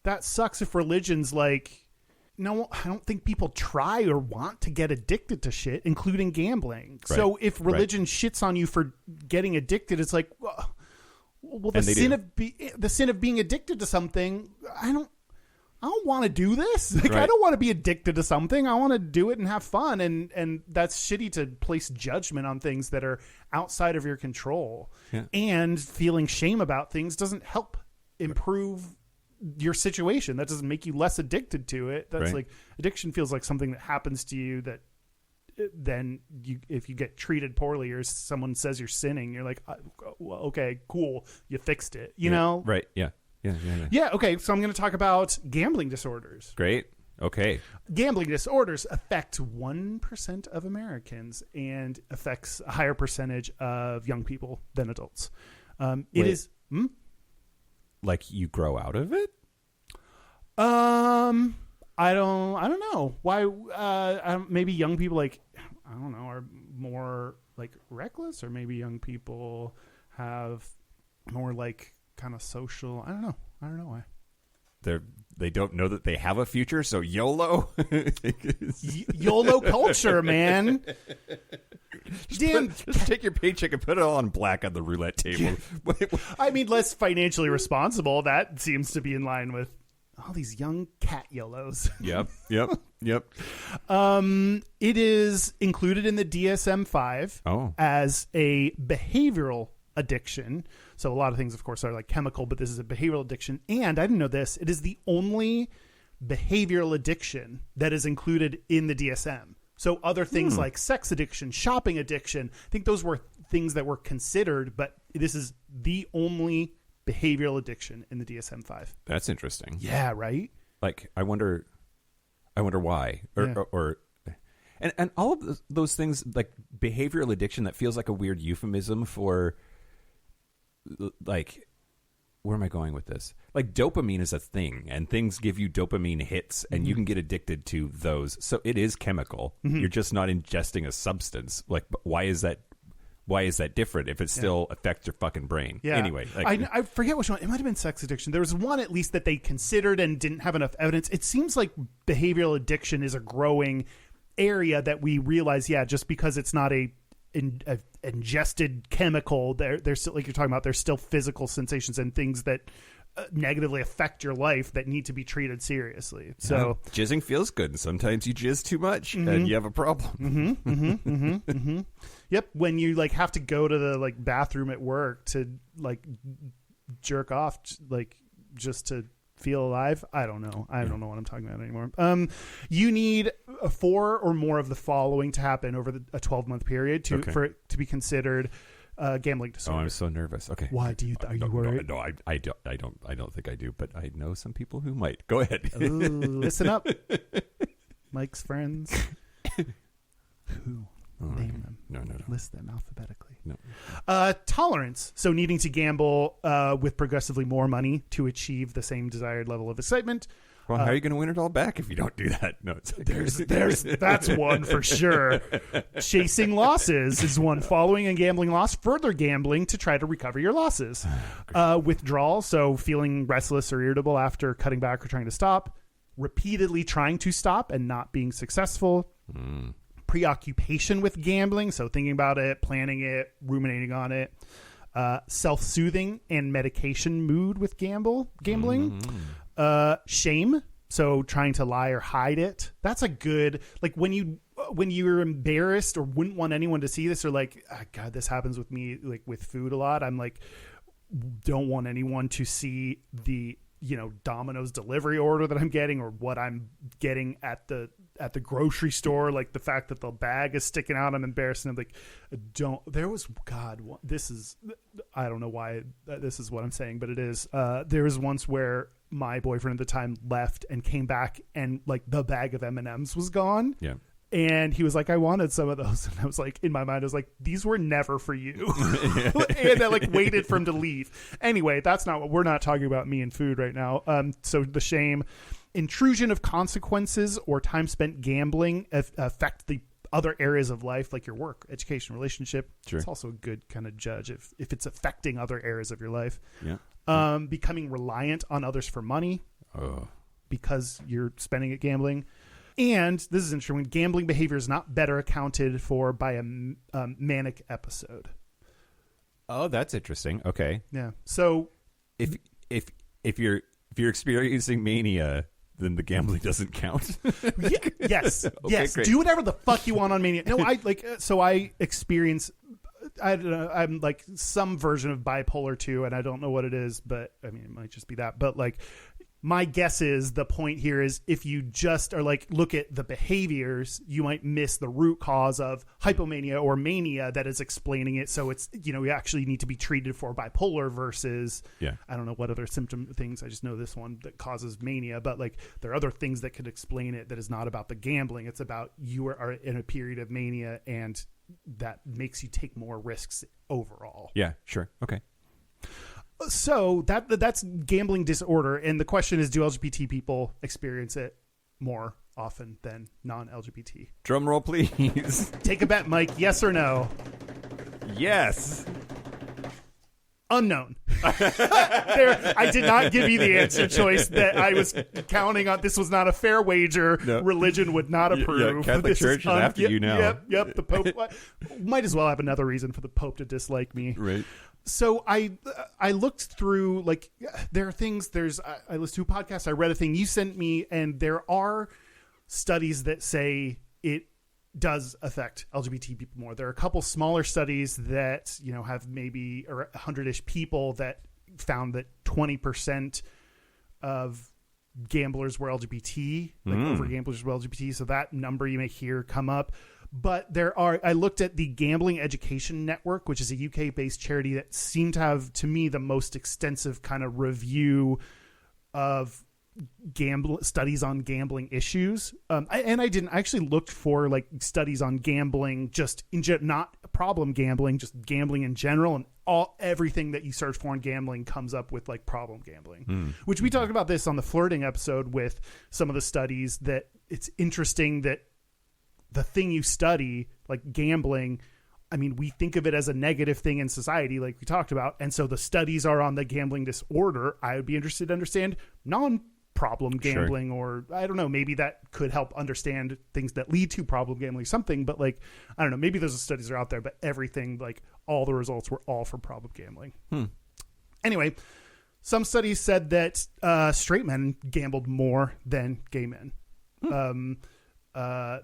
that sucks if religion's no, I don't think people try or want to get addicted to shit, including gambling. Right. So if religion shits on you for getting addicted, it's like, well, the sin of being addicted to something, I don't want to do this. Like, right. I don't want to be addicted to something. I want to do it and have fun. And that's shitty to place judgment on things that are outside of your control. Yeah. And feeling shame about things doesn't help improve your situation. That doesn't make you less addicted to it. That's right. like, addiction feels like something that happens to you that then if you get treated poorly or someone says you're sinning, you're like, well, okay, cool. You fixed it, you know? Right. Yeah. Yeah, okay, so I'm going to talk about gambling disorders. Great. Okay. Gambling disorders affect 1% of Americans and affects a higher percentage of young people than adults. It is... Like you grow out of it? I don't know. Why maybe young people are more like reckless, or maybe young people have more like kind of social. I don't know why. They don't know that they have a future, so YOLO. YOLO culture, man. Just take your paycheck and put it all on black on the roulette table. I mean, less financially responsible. That seems to be in line with all these young cat YOLOs. Yep. It is included in the DSM-5 as a behavioral addiction. So a lot of things, of course, are like chemical, but this is a behavioral addiction. And I didn't know this. It is the only behavioral addiction that is included in the DSM. So other things like sex addiction, shopping addiction, I think those were things that were considered, but this is the only behavioral addiction in the DSM-5. That's interesting. Yeah, right? Like, I wonder why. And all of those things, like behavioral addiction, that feels like a weird euphemism for, like, where am I going with this? Like, dopamine is a thing, and things give you dopamine hits, and you can get addicted to those. So it is chemical. You're just not ingesting a substance. Like, but why is that different if it still affects your fucking brain? Yeah. Anyway. Like, I forget which one. It might have been sex addiction. There was one, at least, that they considered and didn't have enough evidence. It seems like behavioral addiction is a growing area that we realize, just because it's not a ingested chemical, there's still, like you're talking about, there's still physical sensations and things that negatively affect your life that need to be treated seriously. So jizzing feels good, and sometimes you jizz too much and you have a problem. Yep. When you like have to go to the like bathroom at work to like jerk off, like just to feel alive. I don't know what I'm talking about anymore. You need 4 or more of the following to happen over a 12-month period for it to be considered gambling disorder. Oh, I'm so nervous. Okay. Why are you worried? No, I don't think I do, but I know some people who might. Go ahead. Ooh, listen up. Mike's friends. Who? Name them. No. List them alphabetically. No. Tolerance. So needing to gamble with progressively more money to achieve the same desired level of excitement. Well, how are you going to win it all back if you don't do that? No, it's like... that's one for sure. Chasing losses is one. Following a gambling loss, further gambling to try to recover your losses. Withdrawal, so feeling restless or irritable after cutting back or trying to stop. Repeatedly trying to stop and not being successful. Preoccupation with gambling, so thinking about it, planning it, ruminating on it. Self-soothing and medication mood with gambling. Shame, so trying to lie or hide it. That's a good, like when you're embarrassed or wouldn't want anyone to see this, or like, oh, God, this happens with me, like with food a lot. I'm like, don't want anyone to see the, Domino's delivery order that I'm getting, or what I'm getting at the grocery store, like the fact that the bag is sticking out. I'm embarrassed, and I'm like, I don't know why this is what I'm saying, but it is. There was once where my boyfriend at the time left and came back, and like the bag of M&Ms was gone. Yeah. And he was like, I wanted some of those. And I was like, in my mind, I was like, these were never for you. And I like waited for him to leave. Anyway, we're not talking about me and food right now. So the shame, intrusion of consequences or time spent gambling affect the other areas of life, like your work, education, relationship. Sure. It's also a good kind of judge if it's affecting other areas of your life. Yeah. Becoming reliant on others for money. Oh. because you're spending it gambling. And this is interesting. When gambling behavior is not better accounted for by a manic episode. Oh, that's interesting. Okay. Yeah. So if you're experiencing mania, then the gambling doesn't count. Yes. Okay, yes. great. Do whatever the fuck you want on Mania. No, I experience, I don't know, I'm like some version of bipolar 2, and I don't know what it is, but I mean, it might just be that. But like, my guess is the point here is if you just are like, look at the behaviors, you might miss the root cause of hypomania or mania that is explaining it. So it's, you actually need to be treated for bipolar versus, I don't know what other symptom things. I just know this one that causes mania, but like there are other things that could explain it that is not about the gambling. It's about you are in a period of mania and that makes you take more risks overall. Yeah, sure. Okay. So that's gambling disorder, and the question is, do LGBT people experience it more often than non-LGBT? Drum roll, please. Take a bet, Mike. Yes or no? Yes. Unknown. I did not give you the answer choice that I was counting on. This was not a fair wager. No. Religion would not approve. Yeah, Catholic Church is after you now. Yep. The Pope might as well have another reason for the Pope to dislike me. Right. So I looked through, like, there are things, I listened to a podcast, I read a thing you sent me, and there are studies that say it does affect LGBT people more. There are a couple smaller studies that, have maybe 100-ish people that found that 20% of gamblers were LGBT, over gamblers were LGBT. So that number you may hear come up. But I looked at the Gambling Education Network, which is a UK-based charity that seemed to have, to me, the most extensive kind of review of studies on gambling issues. I actually looked for like studies on gambling, just not problem gambling, just gambling in general, and everything that you search for in gambling comes up with like problem gambling, which we talked about this on the flirting episode with some of the studies, that it's interesting that the thing you study, like gambling, I mean, we think of it as a negative thing in society, like we talked about. And so the studies are on the gambling disorder. I would be interested to understand non-problem gambling, or I don't know, maybe that could help understand things that lead to problem gambling, something. But like, I don't know, maybe those studies are out there, but everything, like all the results were all for problem gambling. Anyway, some studies said that straight men gambled more than gay men.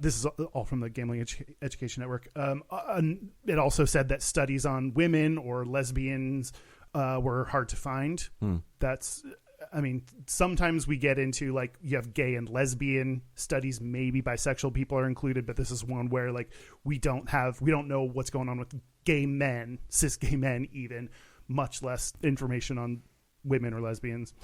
This is all from the Gambling Education Network. It also said that studies on women or lesbians were hard to find. Sometimes we get into like, you have gay and lesbian studies, maybe bisexual people are included, but this is one where like we don't know what's going on with gay men, cis gay men even, much less information on women or lesbians.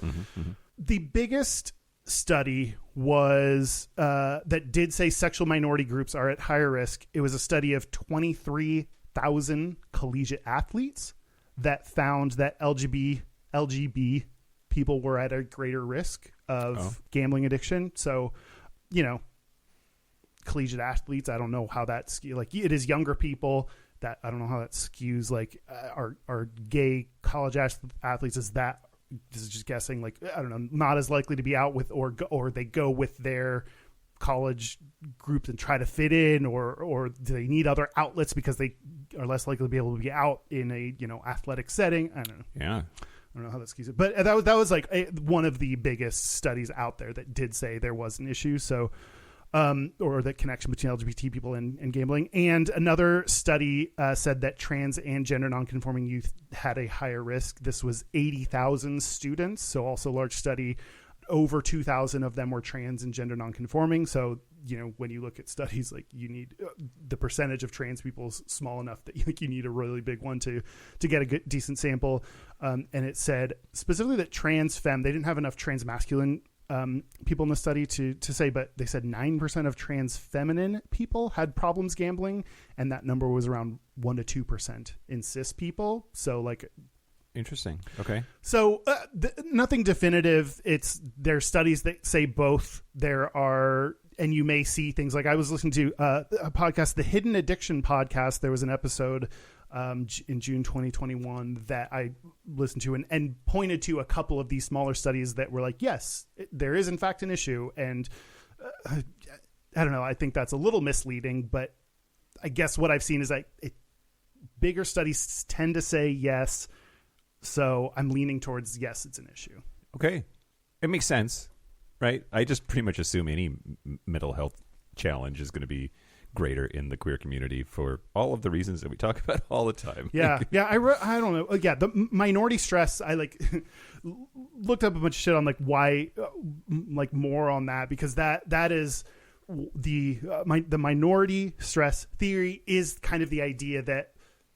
The biggest study was that did say sexual minority groups are at higher risk. It was a study of 23,000 collegiate athletes that found that LGB people were at a greater risk of gambling addiction. So, collegiate athletes, I don't know how that like it is younger people that I don't know how that skews like our gay college athletes is that. This is just guessing, like, I don't know, not as likely to be out with, or they go with their college groups and try to fit in, or do they need other outlets because they are less likely to be able to be out in a, athletic setting? I don't know. Yeah. I don't know how that skews it. But that was like one of the biggest studies out there that did say there was an issue. So, or the connection between LGBT people and gambling. And another study said that trans and gender nonconforming youth had a higher risk. This was 80,000 students, so also a large study. Over 2,000 of them were trans and gender nonconforming. So, when you look at studies, like you need the percentage of trans people is small enough that you need a really big one to get a good, decent sample. And it said specifically that trans femme, they didn't have enough trans masculine people in the study to say, but they said 9% of trans feminine people had problems gambling, and that number was around 1 to 2% in cis people. So like, interesting. Okay. So nothing definitive. There are studies that say both. There are and you may see things like I was listening to a podcast, the Hidden Addiction podcast. There was an episode in June 2021 that I listened to and pointed to a couple of these smaller studies that were like, yes, there is in fact an issue. And I don't know, I think that's a little misleading, but I guess what I've seen is like bigger studies tend to say yes. So I'm leaning towards yes, it's an issue. Okay. It makes sense, right? I just pretty much assume any mental health challenge is going to be greater in the queer community for all of the reasons that we talk about all the time. Yeah. I don't know. Yeah. The minority stress, I looked up a bunch of shit on why, more on that, because that is the minority stress theory is kind of the idea that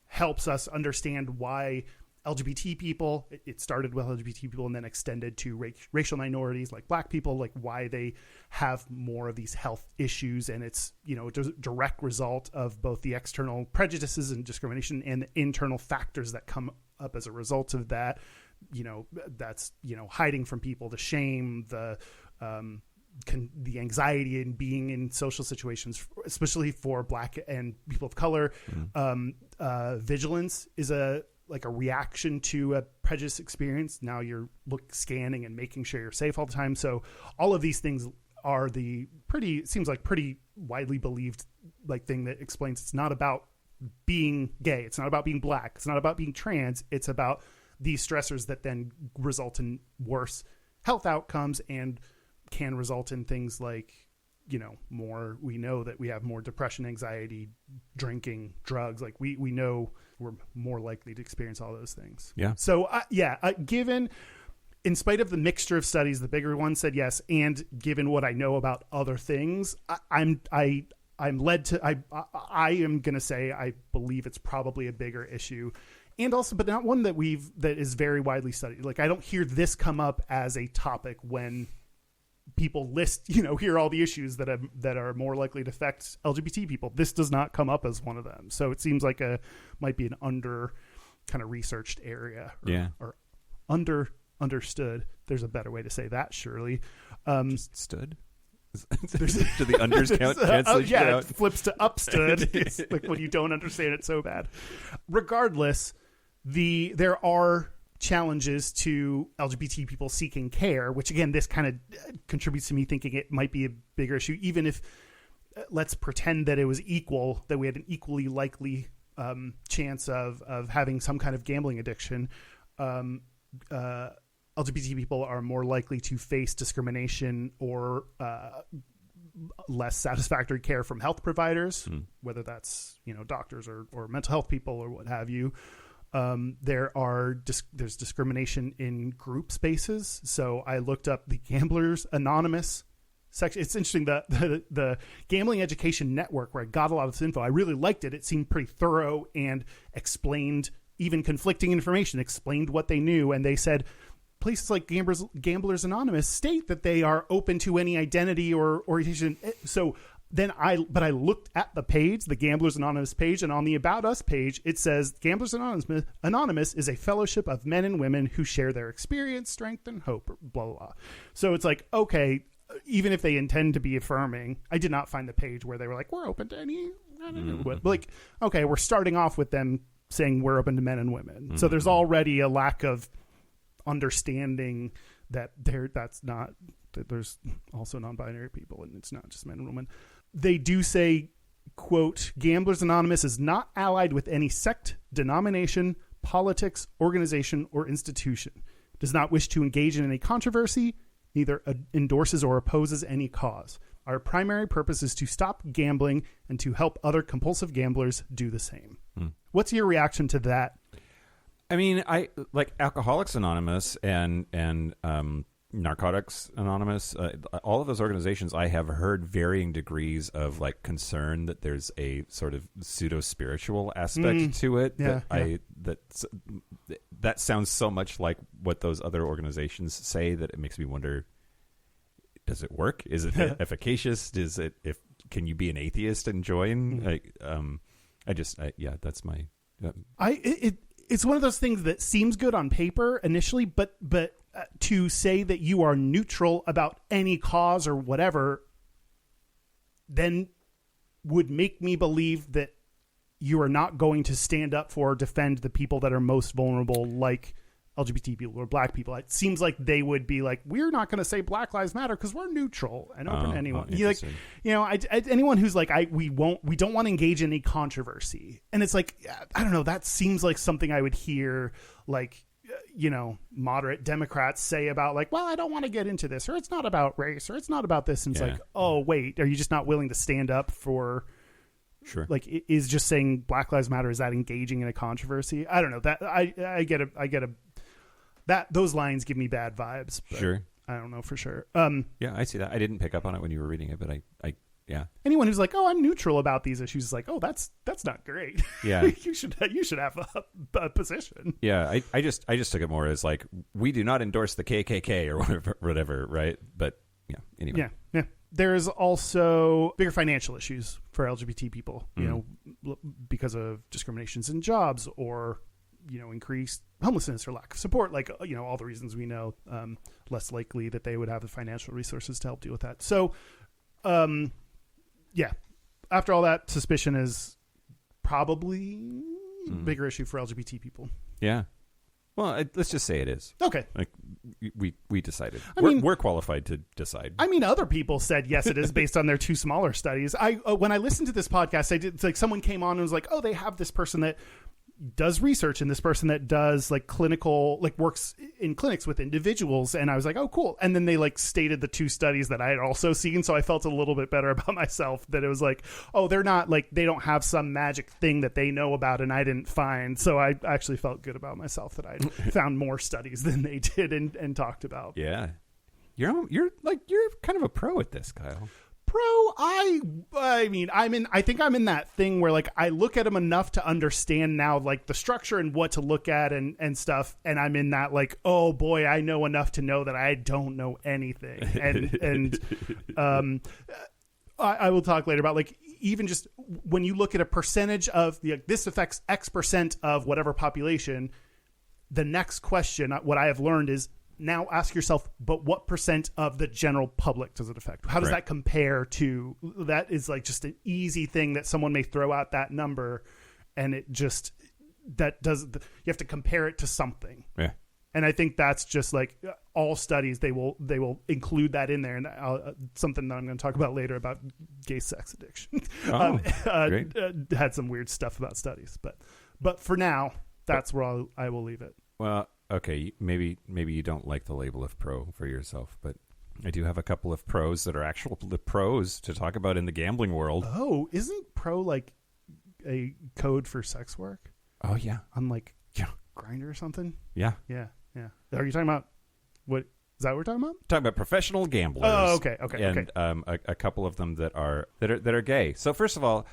helps us understand why LGBT people, it started with LGBT people and then extended to racial minorities like black people, like why they have more of these health issues. And it's, a direct result of both the external prejudices and discrimination and the internal factors that come up as a result of that. That's, hiding from people, the shame, the anxiety in being in social situations, especially for black and people of color. Vigilance is a reaction to a prejudice experience. Now you're scanning and making sure you're safe all the time. So all of these things are seems like pretty widely believed thing that explains it's not about being gay. It's not about being black. It's not about being trans. It's about these stressors that then result in worse health outcomes and can result in things like, we know that we have more depression, anxiety, drinking, drugs. We know we're more likely to experience all those things. Yeah. So, given, in spite of the mixture of studies, the bigger one said yes. And given what I know about other things, I'm led to, I am going to say, I believe it's probably a bigger issue. And also, but not one that is very widely studied. I don't hear this come up as a topic when people list, here are all the issues that are more likely to affect LGBT people. This does not come up as one of them. So it seems like might be an under kind of researched area. Or understood. There's a better way to say that, surely. Just stood? Do the unders cancel each out? It flips to upstood. It's when you don't understand it so bad. Regardless, there are challenges to LGBT people seeking care, which again, this kind of contributes to me thinking it might be a bigger issue, even if let's pretend that it was equal, that we had an equally likely chance of having some kind of gambling addiction. LGBT people are more likely to face discrimination or less satisfactory care from health providers, whether that's, doctors or mental health people or what have you. There's discrimination in group spaces. So I looked up the Gamblers Anonymous section. It's interesting that the Gambling Education Network, where I got a lot of this info, I really liked it. It seemed pretty thorough and explained even conflicting information, explained what they knew. And they said places like Gamblers Anonymous state that they are open to any identity or orientation. So then I looked at the page, the Gamblers Anonymous page, and on the About Us page, it says Gamblers Anonymous is a fellowship of men and women who share their experience, strength, and hope, blah, blah, blah. So it's okay, even if they intend to be affirming, I did not find the page where they were we're open to any, I don't know what, okay, we're starting off with them saying we're open to men and women. So there's already a lack of understanding that there's also non-binary people and it's not just men and women. They do say, quote, Gamblers Anonymous is not allied with any sect, denomination, politics, organization, or institution. Does not wish to engage in any controversy, neither endorses or opposes any cause. Our primary purpose is to stop gambling and to help other compulsive gamblers do the same. What's your reaction to that? I mean, I like Alcoholics Anonymous and Narcotics Anonymous, all of those organizations, I have heard varying degrees of concern that there's a sort of pseudo spiritual aspect to it. That sounds so much like what those other organizations say that it makes me wonder: does it work? Is it efficacious? Can you be an atheist and join? That's my. It's one of those things that seems good on paper initially, but to say that you are neutral about any cause or whatever then would make me believe that you are not going to stand up for or defend the people that are most vulnerable, like LGBT people or black people. It seems like they would be like, we're not going to say Black Lives Matter because we're neutral and open to anyone. Anyone who's like, we don't want to engage in any controversy. And it's like, I don't know, that seems like something I would hear like, moderate Democrats say about like, well, I don't want to get into this, or it's not about race, or it's not about this. And it's like, oh, wait, are you just not willing to stand up for, sure, like, is just saying Black Lives Matter, is that engaging in a controversy? I don't know. That I get a that those lines give me bad vibes. But sure. I don't know for sure. Yeah, I see that. I didn't pick up on it when you were reading it, but I anyone who's like, oh, I'm neutral about these issues is like, oh, that's not great. Yeah. you should have a position. Yeah, I just took it more as like, we do not endorse the KKK or whatever, right? But yeah, anyway. Yeah. There's also bigger financial issues for LGBT people, because of discriminations in jobs or, increased homelessness or lack of support, like, all the reasons we know, less likely that they would have the financial resources to help deal with that. So, yeah, after all that, suspicion is probably a bigger issue for LGBT people. Yeah. Well, let's just say it is. Okay. Like, we decided. I mean, we're qualified to decide. I mean, other people said yes, it is based on their two smaller studies. When I listened to this podcast, it's like someone came on and was like, oh, they have this person that does research and this person that does like clinical, like works in clinics with individuals. And I was like, oh, cool. And then they like stated the two studies that I had also seen. So I felt a little bit better about myself, that it was like, oh, they're not like, they don't have some magic thing that they know about and I didn't find. So I actually felt good about myself that I found more studies than they did and talked about. Yeah. You're kind of a pro at this, Kyle. Pro, I mean, I think I'm in that thing where like I look at them enough to understand now like the structure and what to look at and stuff, and I'm in that like, oh boy, I know enough to know that I don't know anything, and I will talk later about like even just when you look at a percentage of this affects X percent of whatever population, the next question, what I have learned is, now ask yourself, but what percent of the general public does it affect? How does that compare to, that is like just an easy thing that someone may throw out that number and it just, you have to compare it to something. Yeah. And I think that's just like all studies, they will include that in there. And something that I'm going to talk about later about gay sex addiction. Great. Had some weird stuff about studies, but for now, that's where I will leave it. Well, okay, maybe you don't like the label of pro for yourself, but I do have a couple of pros that are actual pros to talk about in the gambling world. Oh, isn't pro like a code for sex work? Oh, yeah. On like Grindr or something? Yeah. Yeah. Are you talking about what? Is that what we're talking about? Talking about professional gamblers. Oh, okay. And a couple of them that are gay. So first of all,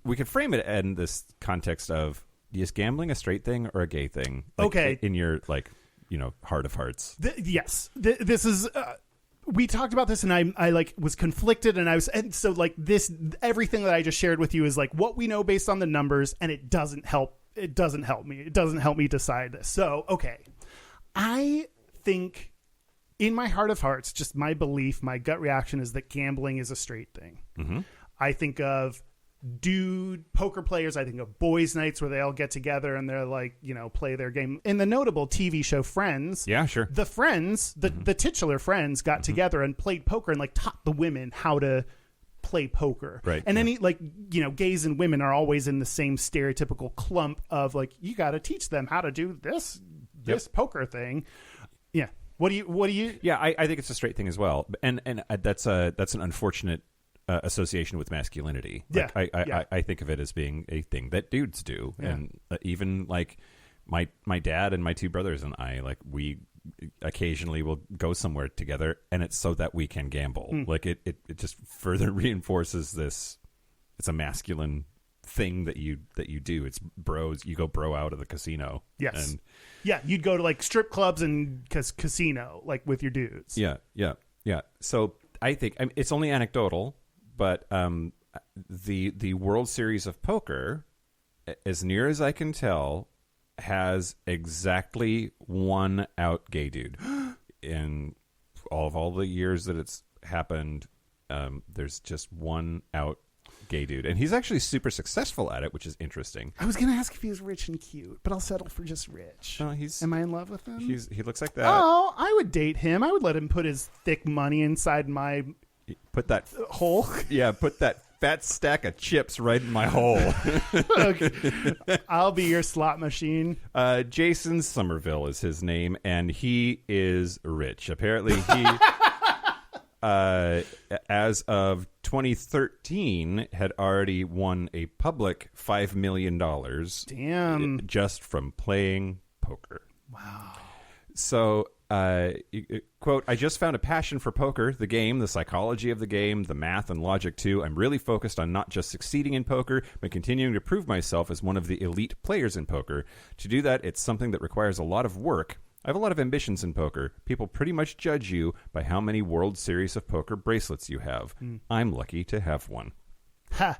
we could frame it in this context of, is gambling a straight thing or a gay thing? Like, okay. In your, like, heart of hearts. Yes. This is, we talked about this and I like was conflicted and so like this, everything that I just shared with you is like what we know based on the numbers, and it doesn't help. It doesn't help me. It doesn't help me decide this. So, okay. I think in my heart of hearts, just my belief, my gut reaction is that gambling is a straight thing. Mm-hmm. I think of dude poker players. I think of boys' nights where they all get together and they're like, play their game. In the notable TV show Friends, yeah, sure, the Friends, the titular Friends got together and played poker and like taught the women how to play poker. Right. And any like, gays and women are always in the same stereotypical clump of like, you got to teach them how to do this poker thing. Yeah. What do you? Yeah, I think it's a straight thing as well. And that's an unfortunate association with masculinity. Like, yeah. I think of it as being a thing that dudes do. Yeah. And even like my dad and my two brothers and I, like, we occasionally will go somewhere together, and it's so that we can gamble. Like it just further reinforces this. It's a masculine thing that you do. It's bros. You go bro out of the casino. Yes. And yeah, you'd go to like strip clubs and casino like with your dudes. Yeah. So I think it's only anecdotal, but the World Series of Poker, as near as I can tell, has exactly one out gay dude in all the years that it's happened. there's just one out gay dude, and he's actually super successful at it, which is interesting. I was going to ask if he was rich and cute, but I'll settle for just rich. Am I in love with him? He looks like that. Oh, I would date him. I would let him put his thick money inside my put that hole. Yeah, put that fat stack of chips right in my hole. Okay. I'll be your slot machine. Jason Somerville is his name, and he is rich. Apparently, he, as of 2013, had already won a public $5 million. Damn. Just from playing poker. Wow. So, quote, I just found a passion for poker, the game, the psychology of the game, the math and logic too. I'm really focused on not just succeeding in poker, but continuing to prove myself as one of the elite players in poker. To do that, it's something that requires a lot of work. I have a lot of ambitions in poker. People pretty much judge you by how many World Series of Poker bracelets you have. I'm lucky to have one. Ha.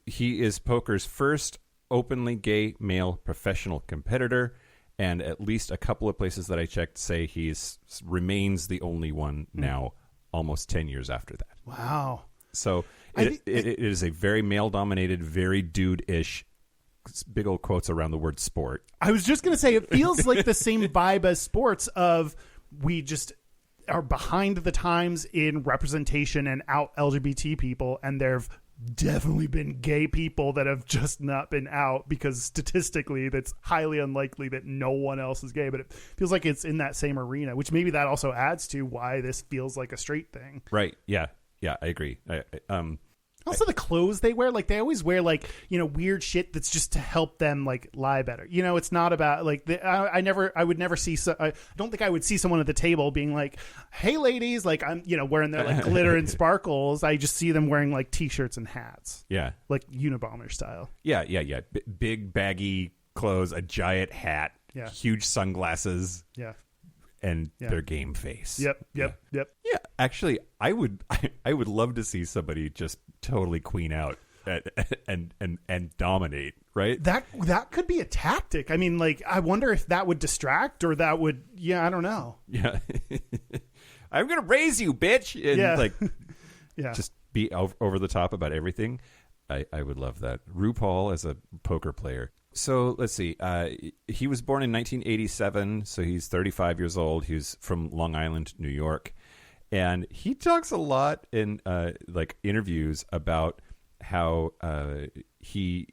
He is poker's first openly gay male professional competitor. And at least a couple of places that I checked say he remains the only one now, almost 10 years after that. Wow. So it is a very male-dominated, very dude-ish, big old quotes around the word sport. I was just going to say, it feels like the same vibe as sports of we just are behind the times in representation and out LGBT people, and there've definitely been gay people that have just not been out because statistically that's highly unlikely that no one else is gay, but it feels like it's in that same arena, which maybe that also adds to why this feels like a straight thing. Right. Yeah, I agree. Also, the clothes they wear, like they always wear like, you know, weird shit that's just to help them like lie better. You know, it's not about like I would never see. I don't think I would see someone at the table being like, "Hey, ladies," like I'm, you know, wearing their like glitter and sparkles. I just see them wearing like t-shirts and hats. Yeah, like Unabomber style. Yeah. Big baggy clothes, a giant hat, huge sunglasses. Yeah. And their game face. Yep. Yeah, actually, I would love to see somebody just totally queen out and dominate, right? That could be a tactic. I mean, like, I wonder if that would distract or that would, I don't know. Yeah. I'm going to raise you, bitch. And like, just be over the top about everything. I would love that. RuPaul as a poker player. So let's see. He was born in 1987, so he's 35 years old. He's from Long Island, New York, and he talks a lot in like interviews about how he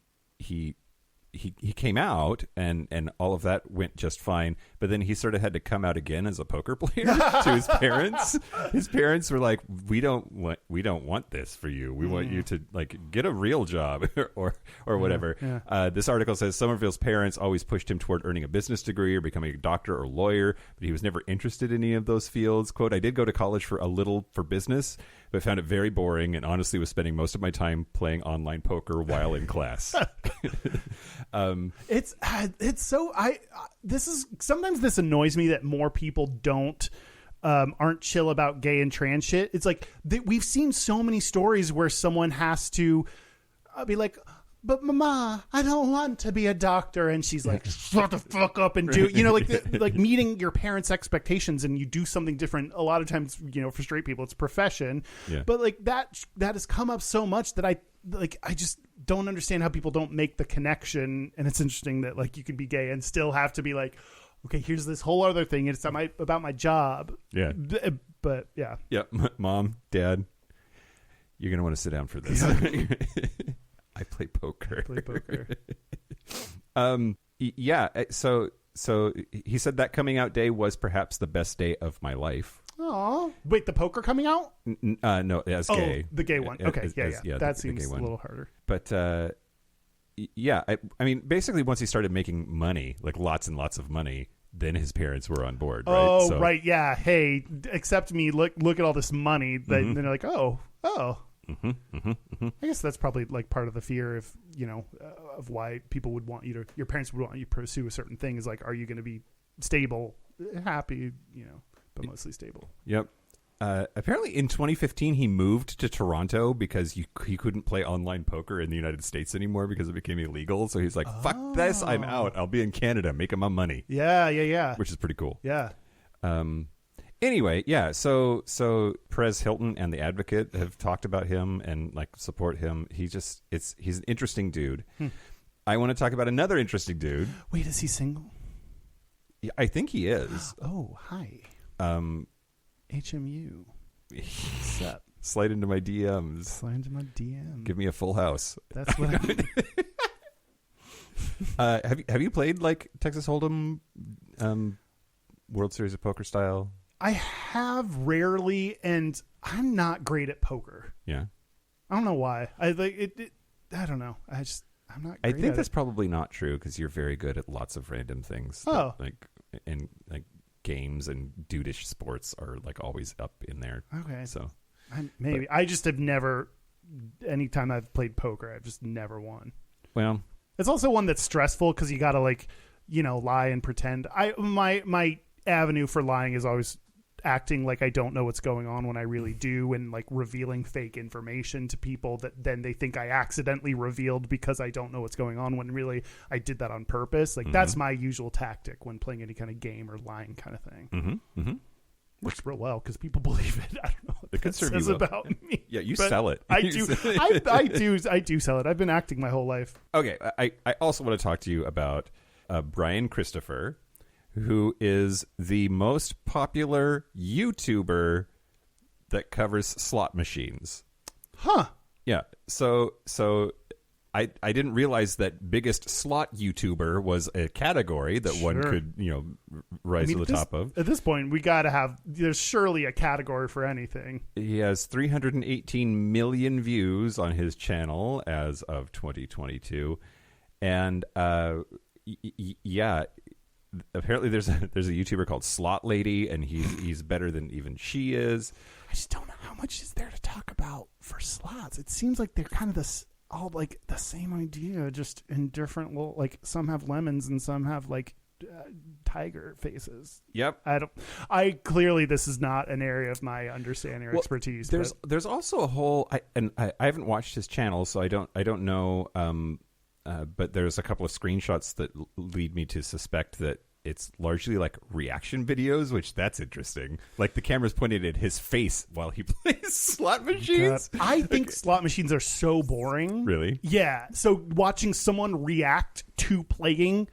came out and all of that went just fine, but then he sort of had to come out again as a poker player to his parents. His parents were like, we don't want this for you. We want you to like get a real job or whatever. Yeah. This article says Somerville's parents always pushed him toward earning a business degree or becoming a doctor or lawyer, but he was never interested in any of those fields. Quote, I did go to college for a little for business, but found it very boring and honestly was spending most of my time playing online poker while in class. It's so sometimes this annoys me that more people aren't chill about gay and trans shit. It's like we've seen so many stories where someone has to be like, but mama, I don't want to be a doctor, and she's like, shut the fuck up and do, you know, like meeting your parents' expectations, and you do something different. A lot of times, you know, for straight people, it's profession, but like that has come up so much that I just don't understand how people don't make the connection. And it's interesting that like you can be gay and still have to be like, okay, here's this whole other thing. It's about my job. Yeah. But yeah. Yeah. Mom, Dad, you're going to want to sit down for this. I play poker. Yeah. So he said that coming out day was perhaps the best day of my life. Oh, wait, the poker coming out? No, as gay. The gay one. Okay, yeah. That seems a little harder. But yeah, I mean, basically, once he started making money, like lots and lots of money, then his parents were on board. Right? Oh, right, yeah. Hey, accept me. Look at all this money. Then they're like, oh. I guess that's probably like part of the fear of, you know, of why people would want you to, your parents would want you to pursue a certain thing is like, are you going to be stable, happy, you know, but mostly stable. Yep. Apparently in 2015, he moved to Toronto because he couldn't play online poker in the United States anymore because it became illegal. So he's like, fuck this, I'm out. I'll be in Canada making my money. Yeah. Which is pretty cool. Yeah. Anyway, yeah. So Perez Hilton and The Advocate have talked about him and like support him. He's an interesting dude. I want to talk about another interesting dude. Wait, is he single? Yeah, I think he is. Oh, hi. HMU. What's up? Slide into my DMs. Slide into my DM. Give me a full house. That's what have you played like Texas Hold'em, World Series of Poker style? I have rarely, and I'm not great at poker. Yeah. I don't know why. I like it. I don't know. I'm not. I Great think at that's it. probably not true because you're very good at lots of random things. Oh. And games and dudeish sports are like always up in there. Okay. So maybe I just have never. Anytime I've played poker, I've just never won. Well, it's also one that's stressful because you got to lie and pretend. My avenue for lying is always acting like I don't know what's going on when I really do, and like revealing fake information to people that then they think I accidentally revealed because I don't know what's going on when really I did that on purpose. Like that's my usual tactic when playing any kind of game or lying kind of thing. Works real well because people believe it. I don't know what that says about me. Yeah, you but sell it. I do. I do sell it. I've been acting my whole life. Okay, I also want to talk to you about Brian Christopher, who is the most popular YouTuber that covers slot machines. Huh. Yeah. So I didn't realize that biggest slot YouTuber was a category that one could, rise to the top of. At this point, we got to have, there's surely a category for anything. He has 318 million views on his channel as of 2022. And yeah, apparently there's a YouTuber called Slot Lady, and he's better than even she is. I just don't know how much is there to talk about for slots. It seems like they're kind of all like the same idea, just in different little, like some have lemons and some have like tiger faces. Yep. I clearly this is not an area of my understanding or expertise. There's also a whole I haven't watched his channel, so I don't know. But there's a couple of screenshots that lead me to suspect that it's largely like reaction videos, which that's interesting. Like the camera's pointed at his face while he plays slot machines. God. I think slot machines are so boring. Really? Yeah. So watching someone react to playing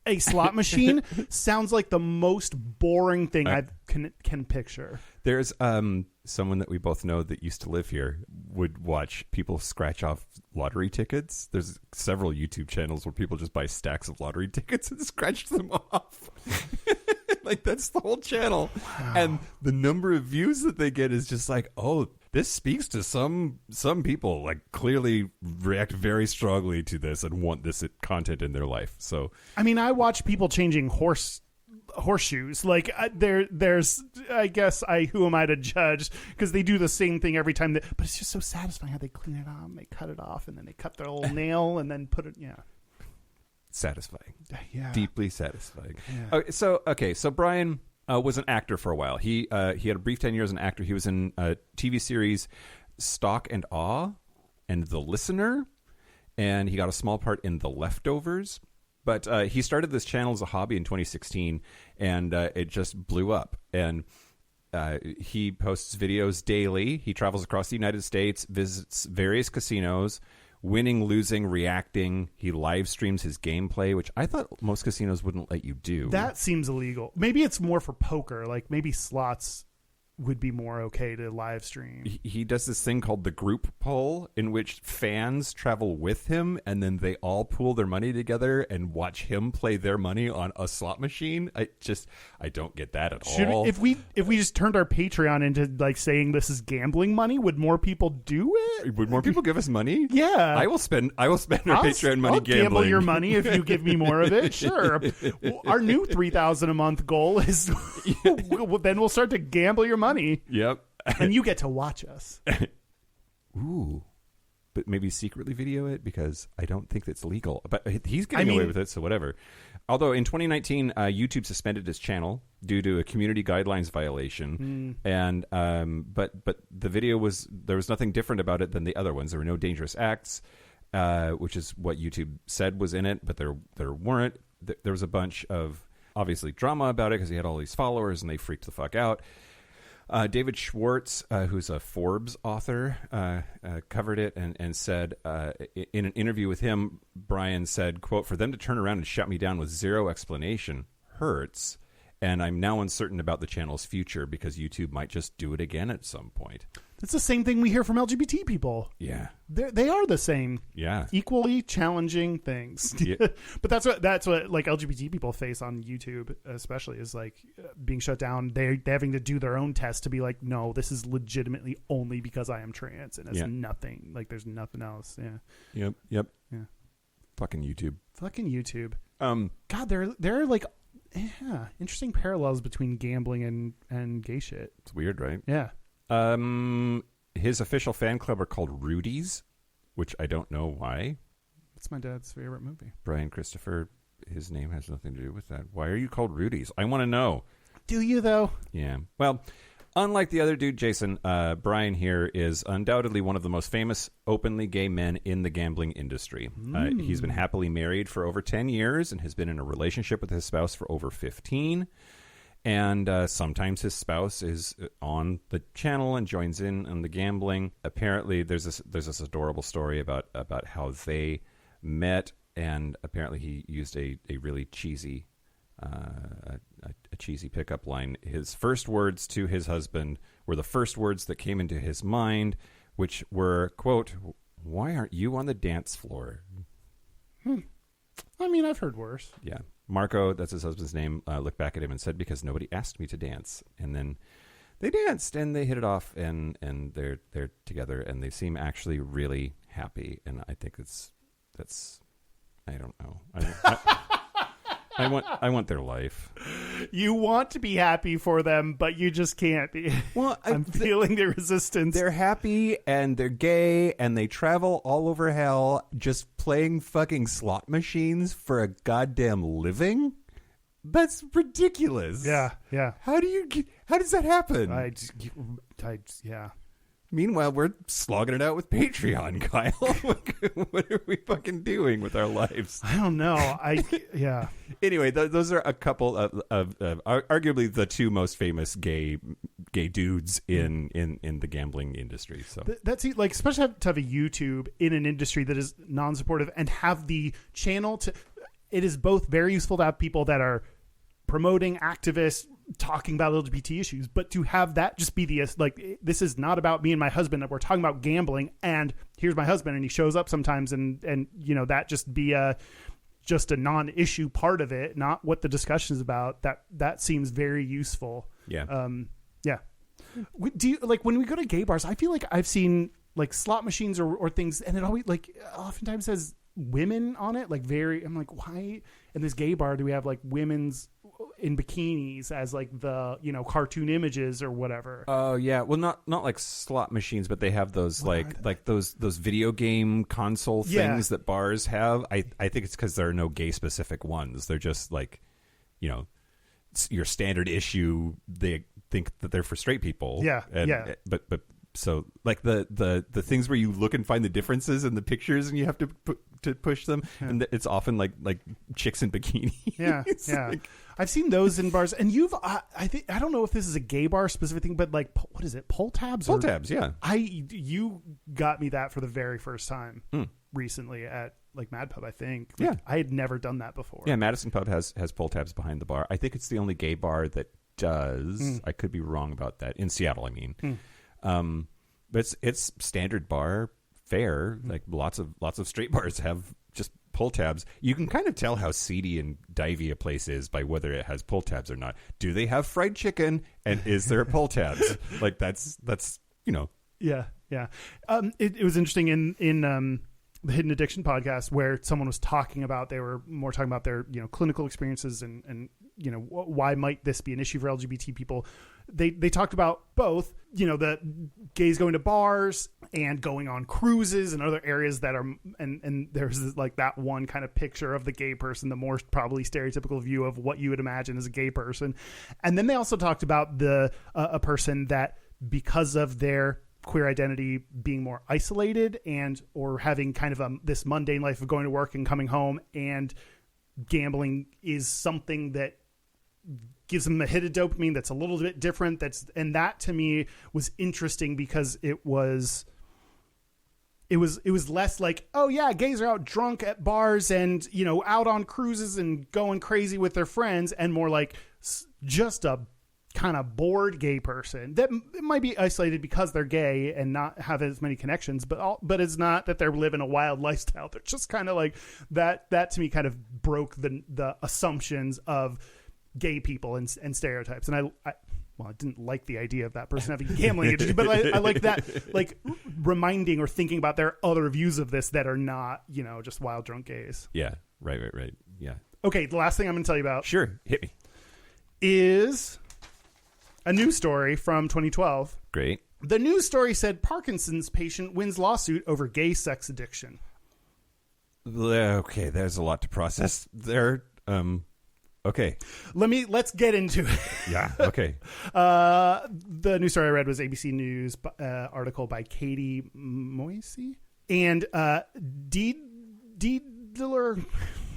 a slot machine sounds like the most boring thing I can picture. There's someone that we both know that used to live here would watch people scratch off lottery tickets. There's several YouTube channels where people just buy stacks of lottery tickets and scratch them off. Like that's the whole channel. Wow. And the number of views that they get is just like, oh, this speaks to some people, like clearly react very strongly to this and want this content in their life. So I mean, I watch people changing horseshoes. Like there's I guess who am I to judge, because they do the same thing every time but it's just so satisfying how they clean it off, they cut it off, and then they cut their little nail and then put it satisfying. Yeah, deeply satisfying. Yeah. Okay, so Brian was an actor for a while. He had a brief tenure as an actor. He was in a TV series Stock and Awe and The Listener, and he got a small part in The Leftovers. But he started this channel as a hobby in 2016, and it just blew up. And he posts videos daily. He travels across the United States, visits various casinos, winning, losing, reacting. He live streams his gameplay, which I thought most casinos wouldn't let you do. That seems illegal. Maybe it's more for poker. Like maybe slots would be more okay to live stream. He does this thing called the group poll, in which fans travel with him, and then they all pool their money together and watch him play their money on a slot machine. I don't get that at all. If we just turned our Patreon into like saying this is gambling money, would more people do it? Would more people give us money? Yeah, I will spend our Patreon money I'll gambling. Gamble your money if you give me more of it. Sure. Our new $3,000 a month goal is then we'll start to gamble your money. Yep. And you get to watch us. Ooh. But maybe secretly video it, because I don't think that's legal. But he's getting away with it, so whatever. Although in 2019, YouTube suspended his channel due to a community guidelines violation. And but the video there was nothing different about it than the other ones. There were no dangerous acts, which is what YouTube said was in it, but there weren't. There was a bunch of obviously drama about it because he had all these followers and they freaked the fuck out. David Schwartz, who's a Forbes author, covered it and said in an interview with him, Brian said, quote, "For them to turn around and shut me down with zero explanation hurts, and I'm now uncertain about the channel's future because YouTube might just do it again at some point." It's the same thing we hear from LGBT people. Yeah. They are the same. Yeah. Equally challenging things. Yeah. But that's what like LGBT people face on YouTube, especially, is like being shut down. They're having to do their own test to be like, no, this is legitimately only because I am trans, and it's nothing. Like there's nothing else. Yeah. Yep. Yeah. Fucking YouTube. God, there are like interesting parallels between gambling and gay shit. It's weird, right? Yeah. His official fan club are called Rudy's, which I don't know why. It's my dad's favorite movie. Brian Christopher, his name has nothing to do with that. Why are you called Rudy's? I want to know. Do you, though? Yeah. Well, unlike the other dude, Jason, Brian here is undoubtedly one of the most famous openly gay men in the gambling industry. He's been happily married for over 10 years and has been in a relationship with his spouse for over 15. And sometimes his spouse is on the channel and joins in on the gambling. Apparently, there's this adorable story about how they met, and apparently he used a really cheesy a cheesy pickup line. His first words to his husband were the first words that came into his mind, which were, quote, "Why aren't you on the dance floor?" I mean, I've heard worse. Yeah. Marco, that's his husband's name, looked back at him and said, "Because nobody asked me to dance." And then they danced and they hit it off, and they're together, and they seem actually really happy. And I think that's I don't know. I want their life. You want to be happy for them, but you just can't be. Well, I'm feeling the resistance. They're happy and they're gay and they travel all over hell just playing fucking slot machines for a goddamn living. That's ridiculous. Yeah. How does that happen? Yeah. Meanwhile, we're slogging it out with Patreon, Kyle. What are we fucking doing with our lives? I don't know. Yeah. Anyway, those are a couple of arguably the two most famous gay dudes in the gambling industry. So that's like, especially to have a YouTube in an industry that is non-supportive and have the channel to. It is both very useful to have people that are promoting, activists, talking about LGBT issues, but to have that just be the, like, this is not about me and my husband, that we're talking about gambling, and here's my husband and he shows up sometimes, and that just be just a non-issue part of it, not what the discussion is about. That seems very useful. Yeah. Yeah. Do you, like, when we go to gay bars, I feel like I've seen like slot machines or things, and it always, like, oftentimes says women on it, like, I'm like, why in this gay bar do we have like women's in bikinis as like the cartoon images or whatever? Oh yeah, well, not like slot machines, but they have those like those video game console things that bars have. I think it's because there are no gay specific ones. They're just like, your standard issue. They think that they're for straight people. Yeah, But so like the things where you look and find the differences in the pictures and you have to push them, and it's often like chicks in bikinis. Yeah. Like, I've seen those in bars, and I don't know if this is a gay bar specific thing, but like, what is it? Pull tabs. Pull tabs. Yeah. You got me that for the very first time recently at like Mad Pub, I think. Like, yeah. I had never done that before. Yeah. Madison Pub has pull tabs behind the bar. I think it's the only gay bar that does. I could be wrong about that. In Seattle, I mean. But it's standard bar fare. Like lots of straight bars have just pull tabs. You can kind of tell how seedy and divey a place is by whether it has pull tabs or not. Do they have fried chicken, and is there pull tabs? Like that's Yeah. It was interesting in the Hidden Addiction podcast where someone was talking about, they were more talking about their clinical experiences and why might this be an issue for LGBT people. They talked about both, the gays going to bars and going on cruises and other areas that are, and there's this, like, that one kind of picture of the gay person, the more probably stereotypical view of what you would imagine as a gay person. And then they also talked about a person that, because of their queer identity being more isolated or having kind of this mundane life of going to work and coming home, and gambling is something that gives them a hit of dopamine that's a little bit different. And that to me was interesting because it was less like, oh yeah, gays are out drunk at bars and, you know, out on cruises and going crazy with their friends, and more like just a kind of bored gay person that might be isolated because they're gay and not have as many connections, but it's not that they're living a wild lifestyle. They're just kind of like that to me kind of broke the assumptions of gay people and stereotypes. And I didn't like the idea of that person having gambling addiction, but I like that, like reminding or thinking about their other views of this that are not, you know, just wild drunk gays. Yeah. Right. Yeah. Okay. The last thing I'm going to tell you about. Sure. Hit me. Is a news story from 2012. Great. The news story said Parkinson's patient wins lawsuit over gay sex addiction. Okay. There's a lot to process there. Okay. Let's get into it. Yeah. Okay. The news story I read was ABC News article by Katie Moisey and Diedler.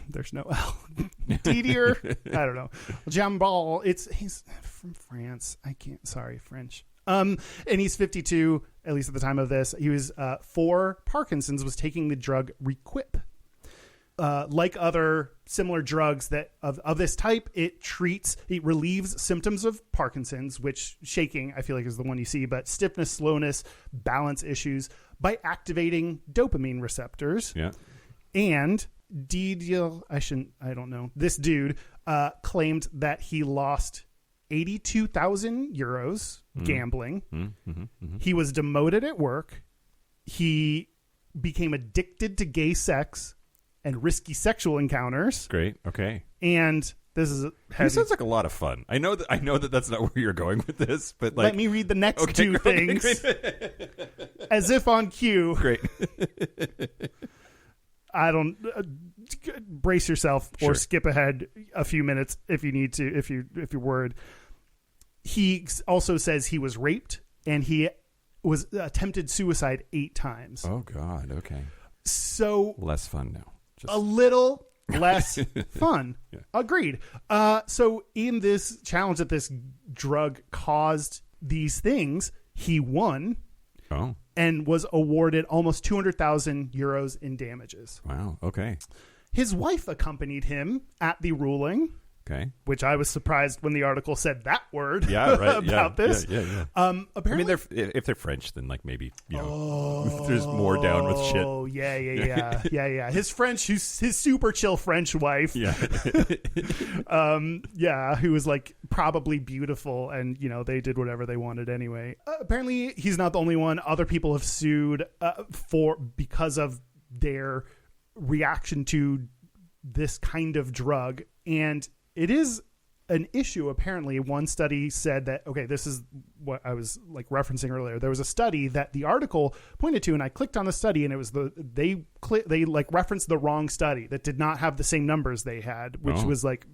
There's no L. Didier. I don't know. Jambal. He's from France. I can't. Sorry, French. And he's 52. At least at the time of this, he was for Parkinson's. Was taking the drug Requip. Like other similar drugs that of this type, it relieves symptoms of Parkinson's, which shaking, I feel like, is the one you see, but stiffness, slowness, balance issues by activating dopamine receptors. Yeah. And I don't know. This dude claimed that he lost 82,000 euros gambling. He was demoted at work. He became addicted to gay sex and risky sexual encounters. Great. Okay. And this is This sounds like a lot of fun. I know that that's not where you're going with this, but like, let me read the next two things as if on cue. Great. I don't brace yourself or Sure. skip ahead a few minutes if you need to, if you're worried. He also says he was raped and he was attempted suicide 8 times. Oh God. Okay. So Less fun now. a little less fun. Yeah. Agreed. So in this challenge that this drug caused these things, he won. Oh. And was awarded almost 200,000 euros in damages. Wow. Okay. His wife accompanied him at the ruling. Okay. Which I was surprised when the article said that word. Yeah. Right. about this. Yeah. Apparently, I mean, if they're French, then like maybe there's more down with shit. Oh yeah. His French, his super chill French wife. Yeah. Who was like probably beautiful, and you know they did whatever they wanted anyway. Apparently, he's not the only one. Other people have sued because of their reaction to this kind of drug, and it is an issue. Apparently, one study said that, okay, this is what I was like referencing earlier. There was a study that the article pointed to, and I clicked on the study, and it was they like referenced the wrong study that did not have the same numbers they had, which was like,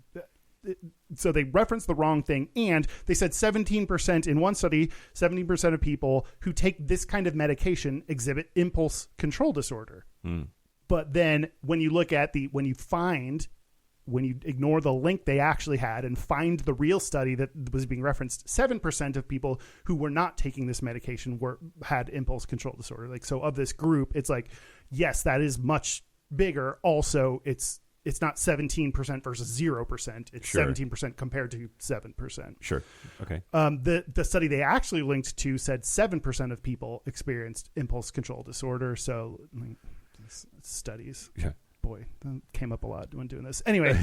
so they referenced the wrong thing. And they said 17% in one study, 17% of people who take this kind of medication exhibit impulse control disorder. But then when you look at when you ignore the link they actually had and find the real study that was being referenced, 7% of people who were not taking this medication had impulse control disorder. Like, so of this group, it's like, yes, that is much bigger. Also, it's not 17% versus 0%. It's Sure. 17% compared to 7%. Sure. Okay. The study they actually linked to said 7% of people experienced impulse control disorder. So studies. Yeah. Boy, that came up a lot when doing this. Anyway,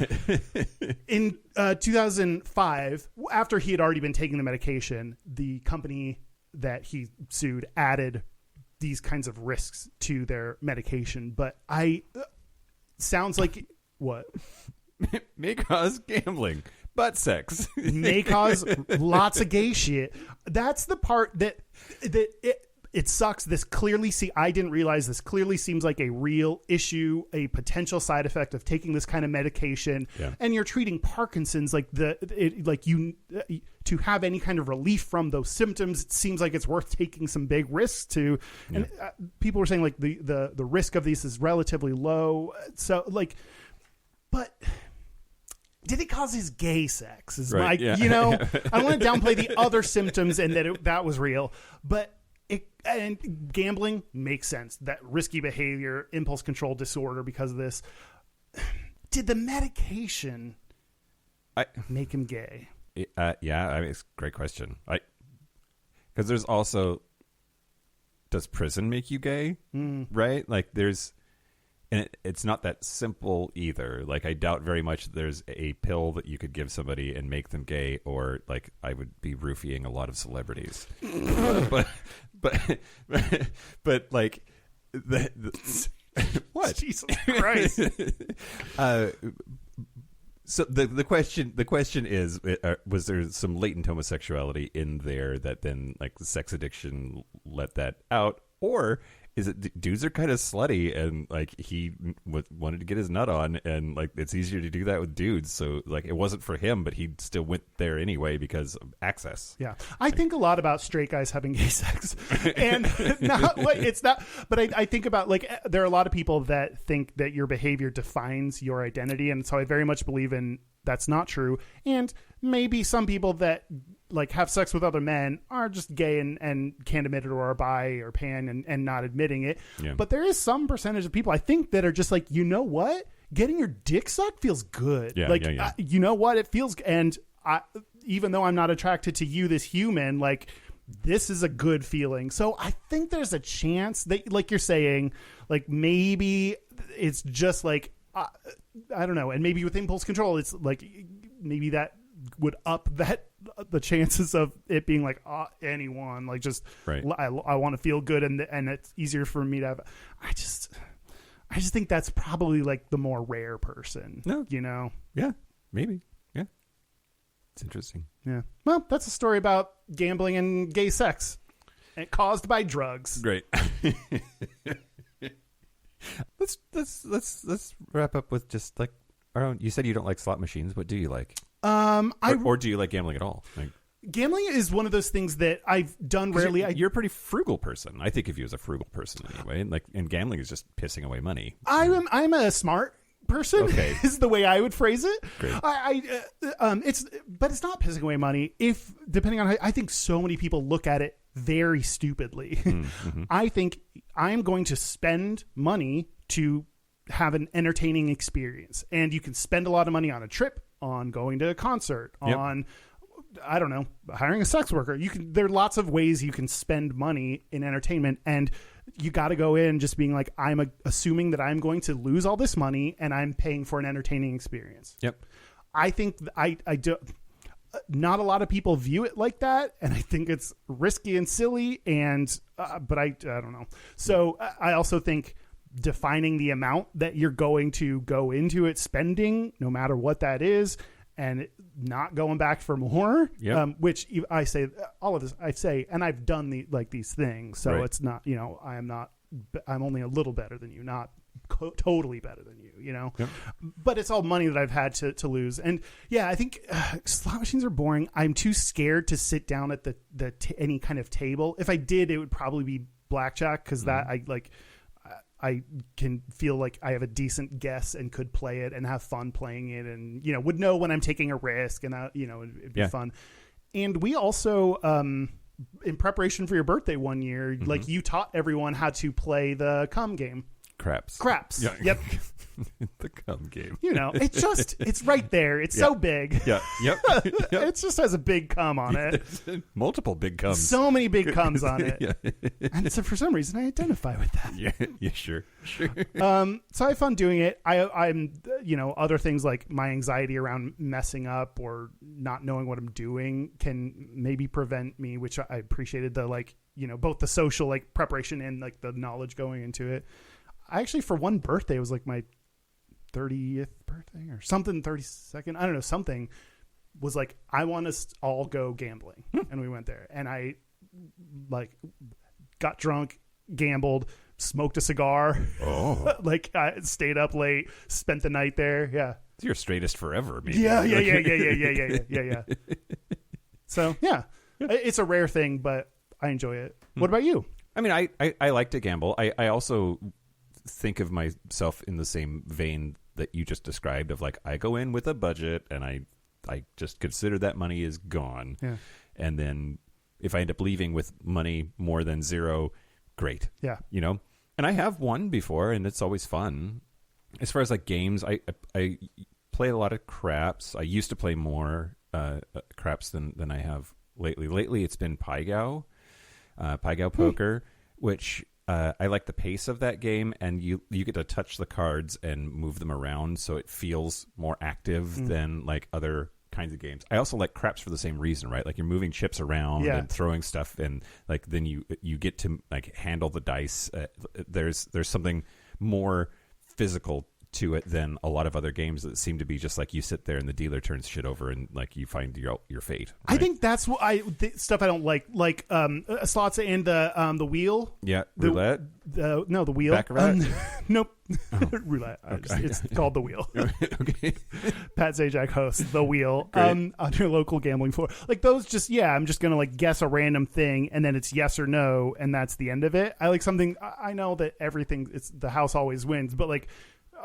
in 2005, after he had already been taking the medication, the company that he sued added these kinds of risks to their medication. But sounds like what? May cause gambling, butt sex. May cause lots of gay shit. That's the part that it sucks. I didn't realize this clearly seems like a real issue, a potential side effect of taking this kind of medication. Yeah. And you're treating Parkinson's to have any kind of relief from those symptoms. It seems like it's worth taking some big risks to. Yeah. And people were saying like the risk of these is relatively low. So like, but did it cause his gay sex? Is Right, my, yeah. you know, I don't want to downplay the other symptoms and that was real, but and gambling makes sense. That risky behavior, impulse control disorder because of this. Did the medication make him gay? Yeah, I mean, it's a great question. Because there's also, does prison make you gay? Right? Like and it's not that simple either. Like, I doubt very much that there's a pill that you could give somebody and make them gay, or like I would be roofying a lot of celebrities. but like what? Jesus Christ. So the question is, was there some latent homosexuality in there that then, like, the sex addiction let that out, or is it dudes are kind of slutty and like he wanted to get his nut on, and like it's easier to do that with dudes, so like it wasn't for him, but he still went there anyway because of access. Yeah, I think a lot about straight guys having gay sex, and not like it's not. But I think about, like, there are a lot of people that think that your behavior defines your identity, and so I very much believe in that's not true. And maybe some people that like have sex with other men are just gay and can't admit it, or are bi or pan and not admitting it. Yeah. But there is some percentage of people, I think, that are just like, you know what? Getting your dick sucked feels good. Yeah, like, yeah. You know what? It feels, and even though I'm not attracted to you, this human, like, this is a good feeling. So I think there's a chance that, like you're saying, like maybe it's just like, I don't know. And maybe with impulse control, it's like, maybe that would up the chances of it being like anyone, like, just right. I want to feel good, and it's easier for me to have. I just think that's probably like the more rare person. No, you know. Yeah, maybe. Yeah, it's interesting. Yeah. Well, that's a story about gambling and gay sex, and caused by drugs. Great. Let's wrap up with just like our own. You said you don't like slot machines. What do you like? Or do you like gambling at all? Like, gambling is one of those things that I've done rarely. You're a pretty frugal person. I think of you as a frugal person anyway. And gambling is just pissing away money. I'm a smart person. Okay. Is the way I would phrase it. Great. But it's not pissing away money. If depending on how, I think so many people look at it very stupidly. Mm-hmm. I think I'm going to spend money to have an entertaining experience, and you can spend a lot of money on a trip, on going to a concert, on, I don't know, hiring a sex worker. There are lots of ways you can spend money in entertainment, and you got to go in just being like, I'm assuming that I'm going to lose all this money and I'm paying for an entertaining experience. Yep. I think I do. Not a lot of people view it like that, and I think it's risky and silly. And but I don't know. So I also think defining the amount that you're going to go into it spending, no matter what that is, and not going back for more. Which I say all of this. I say, and I've done these things, so it's not. You know, I'm only a little better than you, not totally better than you, you know. But it's all money that I've had to lose. And yeah, I think slot machines are boring. I'm too scared to sit down at any kind of table. If I did, it would probably be blackjack, because that I can feel like I have a decent guess and could play it and have fun playing it, and, you know, would know when I'm taking a risk, and you know, it'd be fun. And we also in preparation for your birthday one year, like, you taught everyone how to play the cum game. Craps. Yeah. Yep. The cum game. You know, it's right there. It's so big. Yeah. Yep. It just has a big cum on it. Multiple big cums. So many big cums on it. Yeah. And so for some reason I identify with that. Yeah, sure. So I have fun doing it. I'm, you know, other things like my anxiety around messing up or not knowing what I'm doing can maybe prevent me, which I appreciated, the, like, you know, both the social, like, preparation and, like, the knowledge going into it. I actually, for one birthday, it was like my 30th birthday or something, 32nd, I don't know, something, was like, I want us to all go gambling. And we went there, and I, like, got drunk, gambled, smoked a cigar. Like, I stayed up late, spent the night there. Yeah. You're straightest forever, maybe. Yeah. So yeah, it's a rare thing, but I enjoy it. What about you? I mean, I like to gamble. I also think of myself in the same vein that you just described of like, I go in with a budget and I just consider that money is gone. Yeah. And then if I end up leaving with money more than zero, great. Yeah. You know? And I have won before, and it's always fun. As far as like games, I play a lot of craps. I used to play more craps than I have lately. Lately, it's been Pai-Gow Poker, which I like the pace of that game, and you get to touch the cards and move them around, so it feels more active than like other kinds of games. I also like craps for the same reason, right? Like you're moving chips around and throwing stuff, and like then you get to like handle the dice. There's something more physical to it than a lot of other games that seem to be just like you sit there and the dealer turns shit over and like you find your fate. Right? I think that's what stuff I don't like slots and the wheel. Yeah, roulette. No, the wheel. Baccarat. Nope. Oh. Roulette. Okay. It's called the wheel. Okay. Pat Zajac hosts the wheel Great. on your local gambling floor. Like those, just I'm just gonna like guess a random thing and then it's yes or no and that's the end of it. I like something. I know that everything. It's the house always wins, but like.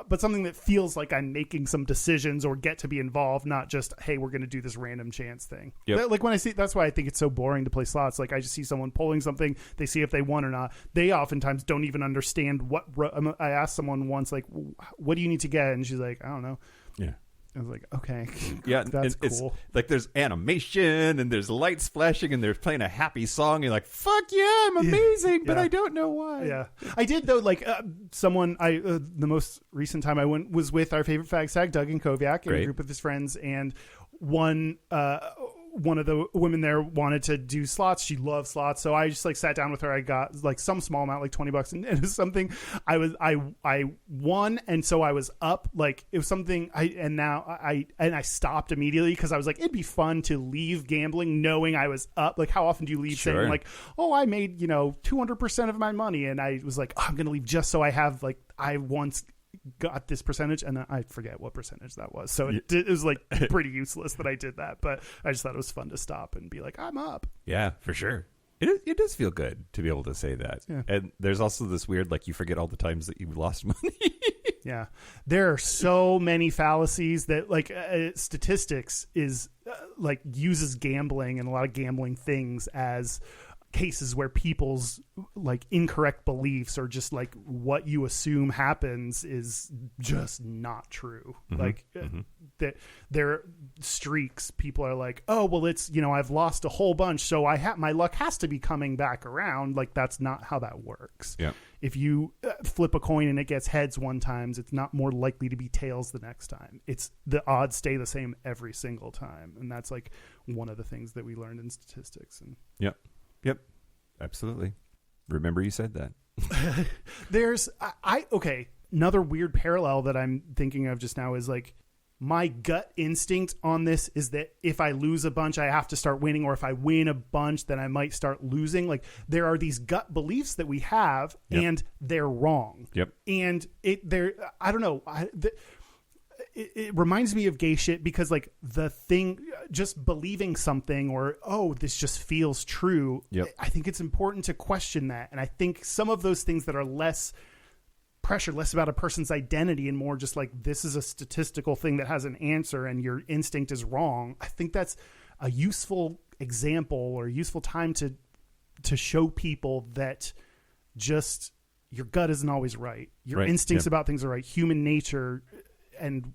But something that feels like I'm making some decisions or get to be involved, not just, hey, we're going to do this random chance thing. Yep. Like when I see, that's why I think it's so boring to play slots. Like I just see someone pulling something, they see if they won or not. They oftentimes don't even understand what. I asked someone once, like, what do you need to get? And she's like, I don't know. Yeah. I was like, okay, yeah, that's it's cool. Like there's animation and there's lights flashing and they're playing a happy song. You're like, fuck yeah, I'm amazing, but I don't know why. Yeah, I did though. Like someone, the most recent time I went was with our favorite fag sag, Doug and Kovac, and a group of his friends, and one of the women there wanted to do slots. She loves slots. So I just like sat down with her. I got like some small amount, like $20. And it was something I won. And so I was up, like it was something I stopped immediately. Cause I was like, it'd be fun to leave gambling knowing I was up. Like how often do you leave saying like, oh, I made, 200% of my money. And I was like, oh, I'm going to leave just so I have like, I once got this percentage, and I forget what percentage that was, so it was like pretty useless that I did that, but I just thought it was fun to stop and be like, I'm up. Yeah, for sure. It does feel good to be able to say that. Yeah. And there's also this weird, like, you forget all the times that you've lost money. Yeah, there are so many fallacies that like statistics is like uses gambling and a lot of gambling things as cases where people's like incorrect beliefs or just like what you assume happens is just not true. Like that their streaks, people are like, oh well, it's I've lost a whole bunch, so my luck has to be coming back around. Like that's not how that works. Yeah. If you flip a coin and it gets heads one time, it's not more likely to be tails the next time. It's the odds stay the same every single time, and that's like one of the things that we learned in statistics. And Yep, absolutely. Remember you said that. There's another weird parallel that I'm thinking of just now is like my gut instinct on this is that if I lose a bunch, I have to start winning, or if I win a bunch, then I might start losing. Like there are these gut beliefs that we have, and they're wrong. Yep. And I don't know. It reminds me of gay shit because like the thing, just believing something or, oh, this just feels true. Yep. I think it's important to question that. And I think some of those things that are less pressure, less about a person's identity and more just like, this is a statistical thing that has an answer and your instinct is wrong. I think that's a useful example or a useful time to show people that just your gut isn't always right. Your instincts about things are right. Human nature. And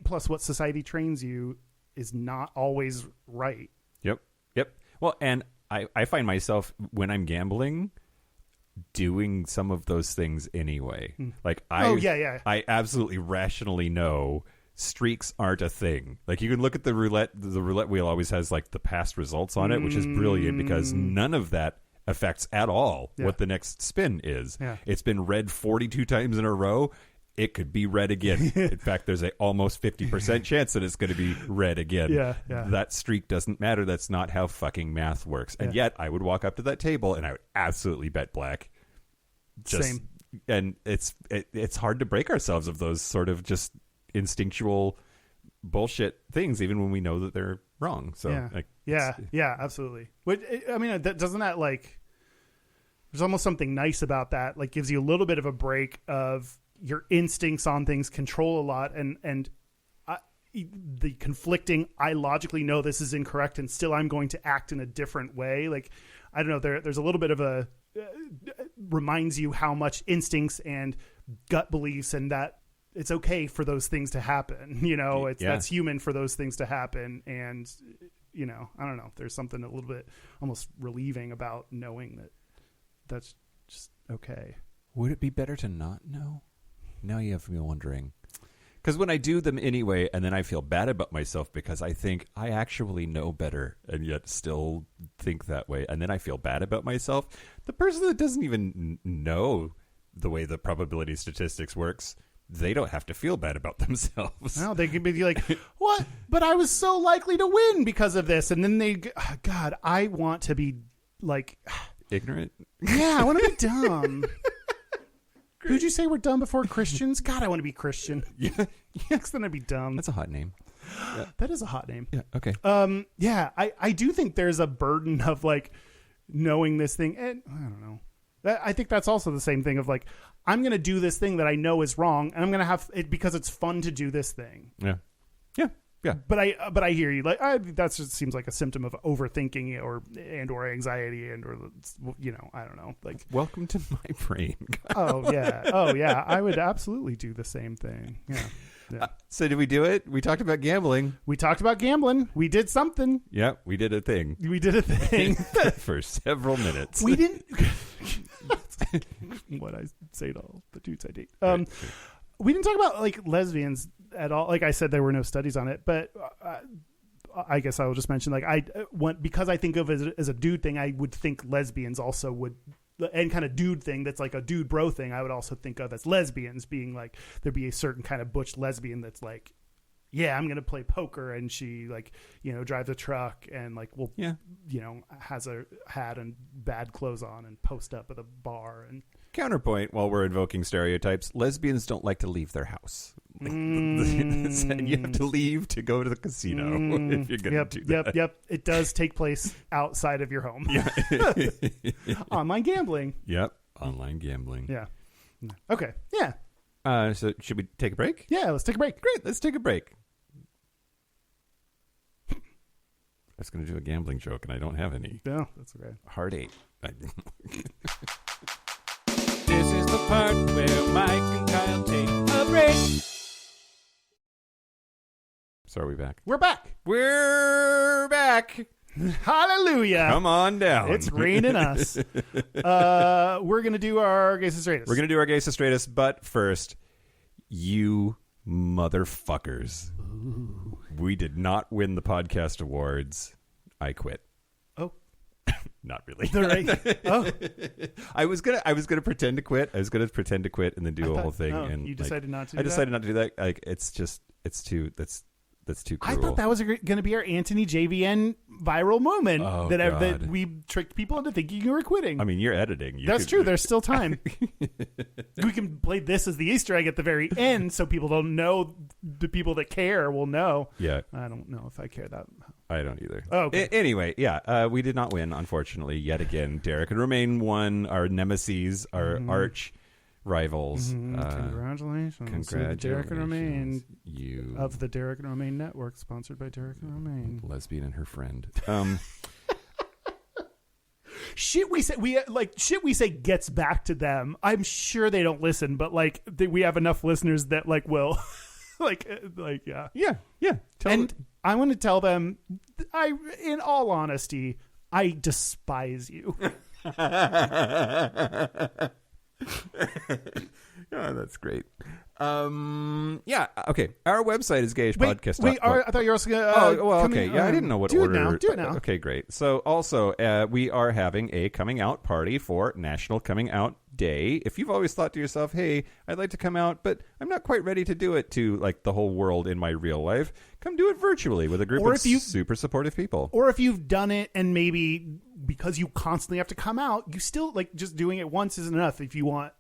plus what society trains you is not always right. Yep. Well, and I find myself when I'm gambling doing some of those things anyway. Like I absolutely rationally know streaks aren't a thing. Like you can look at the roulette wheel always has like the past results on it, which is brilliant because none of that affects at all what the next spin is. Yeah. It's been read 42 times in a row. It could be read again. In fact, there's a almost 50% chance that it's going to be read again. Yeah. That streak doesn't matter. That's not how fucking math works. And yet, I would walk up to that table and I would absolutely bet black. Same. And it's hard to break ourselves of those sort of just instinctual bullshit things, even when we know that they're wrong. So absolutely. I mean, doesn't that like? There's almost something nice about that. Like, gives you a little bit of a break of your instincts on things control a lot, and the conflicting, I logically know this is incorrect and still I'm going to act in a different way. Like, I don't know, there's a little bit of a reminds you how much instincts and gut beliefs, and that it's okay for those things to happen. That's human for those things to happen. And, I don't know, there's something a little bit almost relieving about knowing that that's just okay. Would it be better to not know? Now you have me wondering. Because when I do them anyway, and then I feel bad about myself because I think I actually know better and yet still think that way. And then I feel bad about myself. The person that doesn't even know the way the probability statistics works, they don't have to feel bad about themselves. No, they could be like, what? But I was so likely to win because of this. And then God, I want to be like... ignorant? Yeah, I want to be dumb. Who'd you say were dumb before Christians? God, I want to be Christian. Yeah. Yes, then I'd be dumb. That's a hot name. Yeah. That is a hot name. Yeah, okay. Yeah, I do think there's a burden of like knowing this thing. And I don't know. I think that's also the same thing of like, I'm going to do this thing that I know is wrong, and I'm going to have it because it's fun to do this thing. Yeah. Yeah. Yeah. But I hear you. Like, that just seems like a symptom of overthinking or anxiety or I don't know. Like, welcome to my brain. Oh yeah. I would absolutely do the same thing. Yeah. Yeah. So did we do it? We talked about gambling. We talked about gambling. We did something. Yeah, we did a thing. For several minutes. We didn't. What I say to all the dudes I date. Right. We didn't talk about like lesbians at all. Like I said, there were no studies on it, but I guess I will just mention like because I think of it as a dude thing, I would think lesbians also would, and kind of dude thing that's like a dude bro thing, I would also think of as lesbians being like, there'd be a certain kind of butch lesbian that's like, yeah, I'm going to play poker, and she like, drives a truck and like has a hat and bad clothes on and post up at a bar. And counterpoint, while we're invoking stereotypes, lesbians don't like to leave their house. And you have to leave to go to the casino if you're going to do that. Yep. It does take place outside of your home. Yeah. Online gambling. Yep. Online gambling. Yeah. Okay. Yeah. So should we take a break? Yeah, let's take a break. Great. Let's take a break. I was going to do a gambling joke, and I don't have any. No, that's okay. Hard 8. This is the part where Mike and Kyle take a break. So are we back? We're back. We're back. Hallelujah. Come on down. It's raining us. We're going to do our Gayest and Straightest. We're going to do our Gayest and Straightest, but first, you motherfuckers. Ooh. We did not win the podcast awards. I quit. Oh. Not really. Oh. I was gonna pretend to quit. I was gonna pretend to quit and then do a whole thing. And you decided not to. I decided not to do that. Like it's too. That's too cruel. I thought that was going to be our Anthony JVN viral moment that we tricked people into thinking you were quitting. I mean, you're editing. That's true. There's still time. We can play this as the Easter egg at the very end, so people don't know. The people that care will know. Yeah. I don't know if I care that. I don't either. Oh, okay. Anyway, yeah, we did not win, unfortunately, yet again. Derek and Romaine won, our nemesis, our arch rivals. Congratulations to Derek and Romaine you of the Derek and Romaine Network, sponsored by Derek and Romaine. Lesbian and her friend. Shit we say gets back to them. I'm sure they don't listen, but like we have enough listeners that like will like yeah. And I want to tell them, in all honesty, I despise you. Oh, that's great. Yeah. Okay. Our website is gayishpodcast. Wait. I thought you were also gonna. Okay. Yeah, I didn't know what order. Do it now. Okay, great. So, also, we are having a coming out party for National Coming Out Day. If you've always thought to yourself, "Hey, I'd like to come out, but I'm not quite ready to do it to like the whole world in my real life," come do it virtually with a group of super supportive people. Or if you've done it and maybe because you constantly have to come out, you still like just doing it once isn't enough. If you want,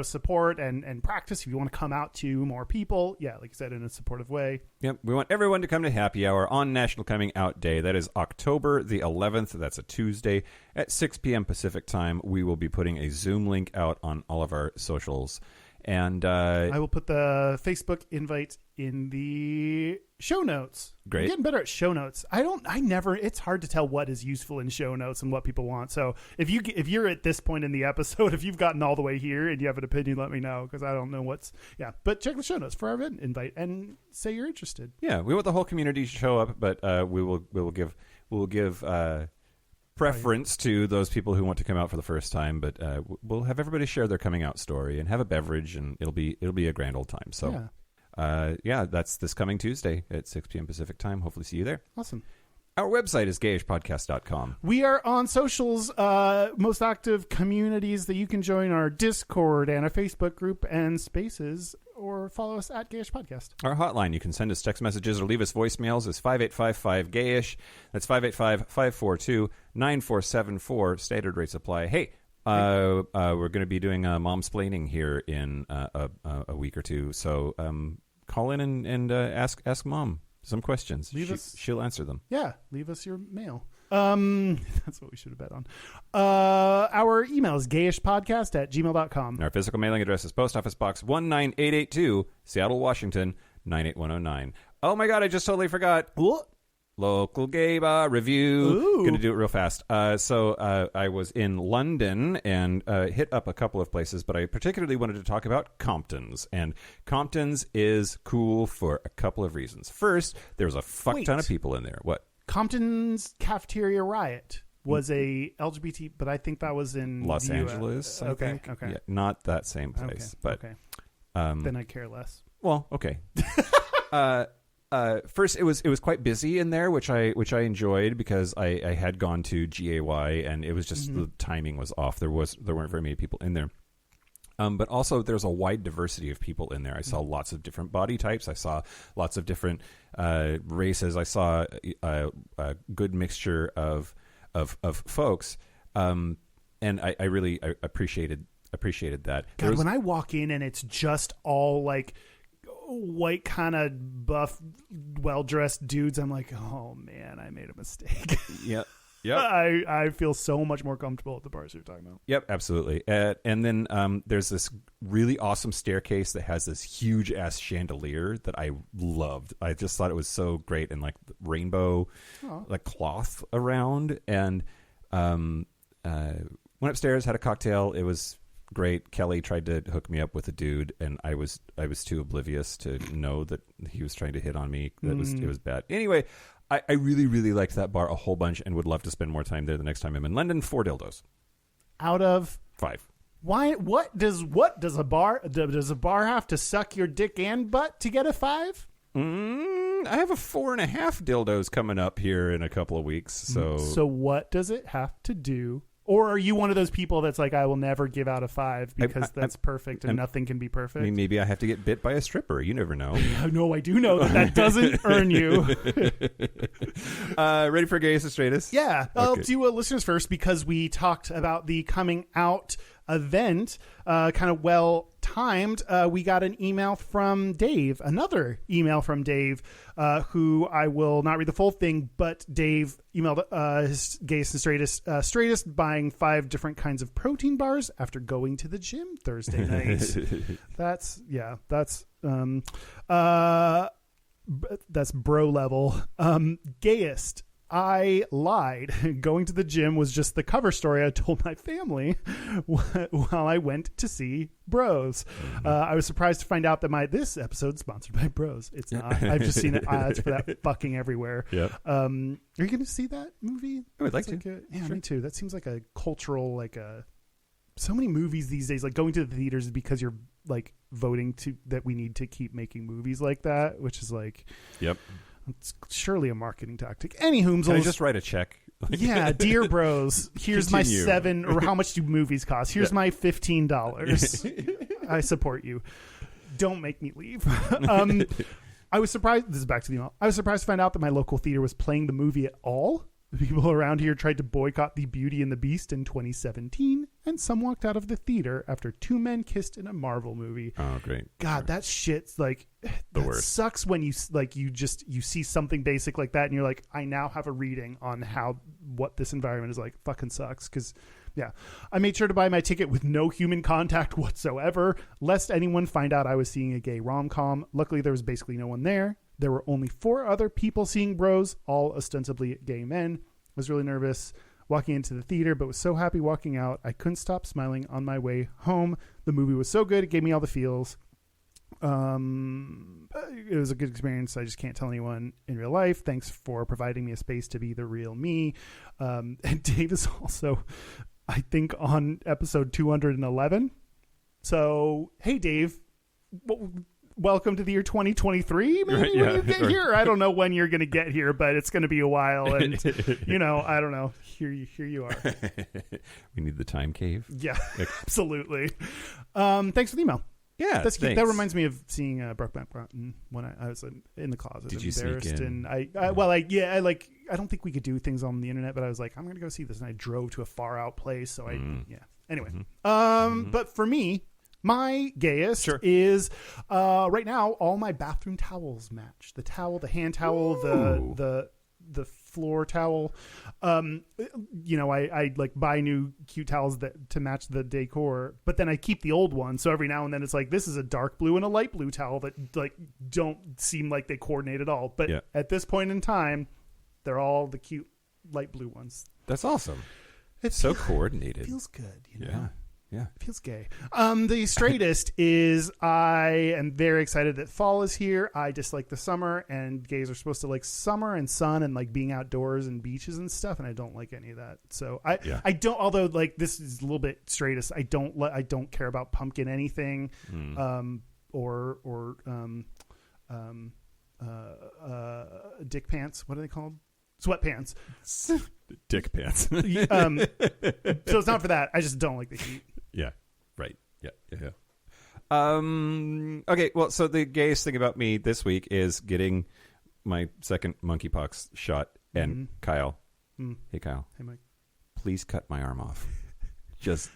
support and practice, if you want to come out to more people, yeah, like you said, in a supportive way. Yep, we want everyone to come to Happy Hour on National Coming Out Day. That is October the 11th. That's a Tuesday at 6 p.m. Pacific time. We will be putting a Zoom link out on all of our socials. And I will put the Facebook invite in the show notes. Great. I'm getting better at show notes. It's hard to tell what is useful in show notes and what people want. So if you're at this point in the episode, if you've gotten all the way here and you have an opinion, let me know, because I don't know but check the show notes for our invite and say you're interested. Yeah, we want the whole community to show up, but we will give preference to those people who want to come out for the first time, but we'll have everybody share their coming out story and have a beverage, and it'll be a grand old time. So that's this coming Tuesday at 6 p.m. Pacific time. Hopefully see you there. Awesome. Our website is gayishpodcast.com. We are on socials. Most active communities that you can join are Discord and a Facebook group and Spaces, or follow us at Gayish Podcast. Our hotline, you can send us text messages or leave us voicemails, is 5855-GAYISH. That's 585-542-9474. Standard rates apply. Hey, we're going to be doing momsplaining here in a week or two, so call in and ask Mom some questions. She'll answer them. Yeah, leave us your mail. That's what we should have bet on. Our email is gayishpodcast@gmail.com. Our physical mailing address is Post Office Box 19882, Seattle, Washington, 98109. Oh my God, I just totally forgot. What? Local gay bar review. Ooh. Going to do it real fast. So I was in London and hit up a couple of places, but I particularly wanted to talk about Compton's. And Compton's is cool for a couple of reasons. First, there's a fuck ton of people in there. What? Compton's Cafeteria Riot was a LGBT, but I think that was in Los the US. Angeles, I think. Okay. Yeah, not that same place. But then I care less. Well, okay. First, it was quite busy in there, which I enjoyed, because I had gone to GAY and it was just the timing was off. There weren't very many people in there. But also there's a wide diversity of people in there. I saw lots of different body types. I saw lots of different races. I saw a good mixture of folks, and I really appreciated that. God, when I walk in and it's just all like white, kind of buff, well-dressed dudes, I'm like, oh man, I made a mistake. Yep. I feel so much more comfortable at the bars you're talking about. Yep, absolutely. And then there's this really awesome staircase that has this huge ass chandelier that I loved. I just thought it was so great, and like rainbow like cloth around. And went upstairs, had a cocktail. It was great. Kelly tried to hook me up with a dude, and I was too oblivious to know that he was trying to hit on me. It was bad. Anyway, I really, really liked that bar a whole bunch and would love to spend more time there the next time I'm in London. 4 dildos. Out of 5. Why? What does a bar have to suck your dick and butt to get a 5? I have a 4.5 dildos coming up here in a couple of weeks. So what does it have to do? Or are you one of those people that's like, I will never give out a 5 because that's perfect and nothing can be perfect? I mean, maybe I have to get bit by a stripper. You never know. No, I do know that doesn't earn you. Ready for Gayest and Straightest? Yeah. Okay. I'll do listeners first, because we talked about the coming out event, kind of well timed. We got an email from Dave, another email from Dave, who I will not read the full thing, but Dave emailed his Gayest and Straightest buying 5 different kinds of protein bars after going to the gym Thursday night. That's bro level. Gayest. I lied. Going to the gym was just the cover story I told my family while I went to see Bros. I was surprised to find out that this episode's sponsored by Bros. It's not. I've just seen ads for that fucking everywhere. Yeah. Are you going to see that movie? I would like to. Yeah, sure. Me too. That seems like a cultural, so many movies these days, like going to the theaters is because you're like voting that we need to keep making movies like that, which is like, yep. It's surely a marketing tactic. Anywho, can I just write a check? Yeah, dear Bros, here's Continue. my 7, or how much do movies cost? Here's my $15. I support you. Don't make me leave. I was surprised. This is back to the email. I was surprised to find out that my local theater was playing the movie at all. People around here tried to boycott The Beauty and the Beast in 2017, and some walked out of the theater after 2 men kissed in a Marvel movie. Oh, great. God, that shit's like the worst. Sucks when you see something basic like that and you're like, I now have a reading on what this environment is like. Fucking sucks, because Yeah. I made sure to buy my ticket with no human contact whatsoever, lest anyone find out I was seeing a gay rom-com. Luckily, there was basically no one there. There were only 4 other people seeing bros, all ostensibly gay men. I was really nervous walking into the theater, but was so happy walking out. I couldn't stop smiling on my way home. The movie was so good. It gave me all the feels. It was a good experience. I just can't tell anyone in real life. Thanks for providing me a space to be the real me. And Dave is also, I think, on episode 211. So, hey, Dave, welcome to the year 2023. Maybe Right, when you get here. I don't know when you're going to get here, but it's going to be a while. And, I don't know. Here you are. We need the time cave. Yeah, absolutely. Thanks for the email. Yeah, that's cute. thanks. That reminds me of seeing Brokeback Mountain when I was in the closet. Did you sneak embarrassed, in? and I don't think we could do things on the internet, but I was like, I'm going to go see this, and I drove to a far out place. So Anyway, but for me, my gayest is right now all my bathroom towels match the towel, the hand towel, the floor towel. I like buy new cute towels to match the decor, but then I keep the old one. So every now and then it's like, this is a dark blue and a light blue towel that like don't seem like they coordinate at all. But at this point in time, they're all the cute light blue ones. That's awesome. It's so coordinated. It feels good, Yeah. It feels gay. The straightest is I am very excited that fall is here. I dislike the summer, and gays are supposed to like summer and sun and like being outdoors and beaches and stuff, and I don't like any of that. So I don't. Although like this is a little bit straightest. I don't care about pumpkin anything, or dick pants. What are they called? Sweatpants. Dick pants. So it's not for that. I just don't like the heat. Yeah. Right. Yeah. Okay. Well, so the gayest thing about me this week is getting my second monkeypox shot. And Kyle, hey Kyle, hey Mike, please cut my arm off. Just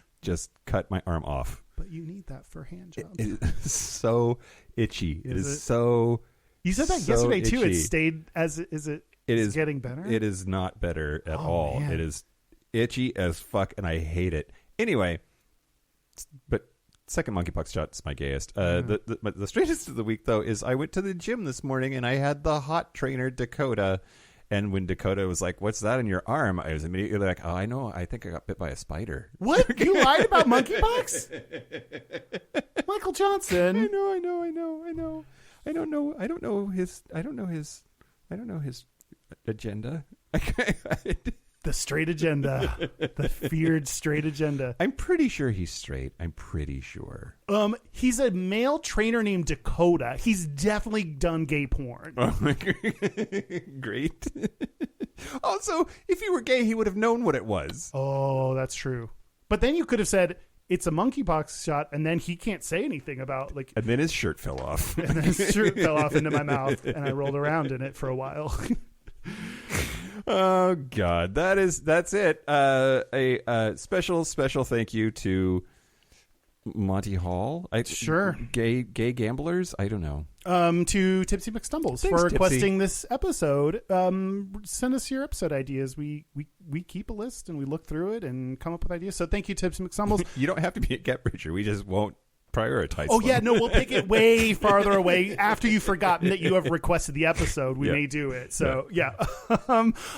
cut my arm off. But you need that for hand jobs. It is so itchy. It is it? so. You said that so yesterday too. itchy. It stayed as is it. It is is getting better. It is not better at all. Man. It is itchy as fuck, and I hate it. Anyway, but second monkeypox shot's my gayest. The straightest of the week though is I went to the gym this morning and I had the hot trainer Dakota. And when Dakota was like, "What's that in your arm?" I was immediately like, "Oh, I know. I think I got bit by a spider." What? You lied about monkeypox? Michael Johnson. I know. I don't know his agenda. The straight agenda. The feared straight agenda. I'm pretty sure he's straight. I'm pretty sure. He's a male trainer named Dakota. He's definitely done gay porn. Great. Also, if he were gay, he would have known what it was. Oh, that's true. But then you could have said it's a monkeypox shot, and then he can't say anything about like. And then his shirt fell off. And then his shirt fell off into my mouth, and I rolled around in it for a while. Oh God, that's it. A special thank you to Monty Hall. Sure. Gay gamblers. I don't know. To Tipsy McStumbles Thanks, for Tipsy. requesting this episode. Send us your episode ideas. We keep a list and we look through it and come up with ideas. So thank you, Tipsy McStumbles. You don't have to be a Get Richer. We just won't prioritize. Oh them. yeah, no, we'll pick it way farther away after you've forgotten that you have requested the episode. We may do it. So yeah.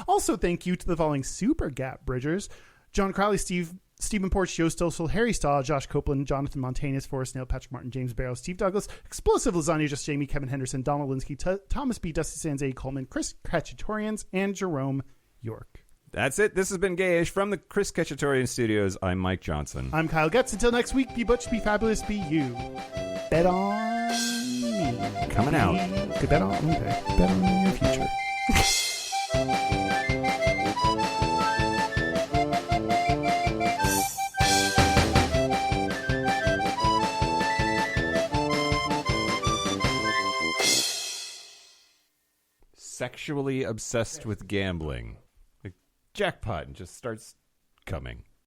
Also, thank you to the following super gap bridgers: John Crowley, Stephen Porch, Joe Stossel, Harry Stahl, Josh Copeland, Jonathan Montanus, Forrest Nail, Patrick Martin, James Barrow, Steve Douglas, Explosive Lasagna, Just Jamie, Kevin Henderson, Donald Linsky, Thomas B, Dusty Sanzay, Coleman, Chris Cacciatorians, and Jerome York. That's it. This has been Gayish from the Chris Cacciatorian Studios. I'm Mike Johnson. I'm Kyle Getz. Until next week, be butch, be fabulous, be you. Bet on me. Coming out. Bet on your future. Sexually obsessed with gambling. Like jackpot and just starts coming.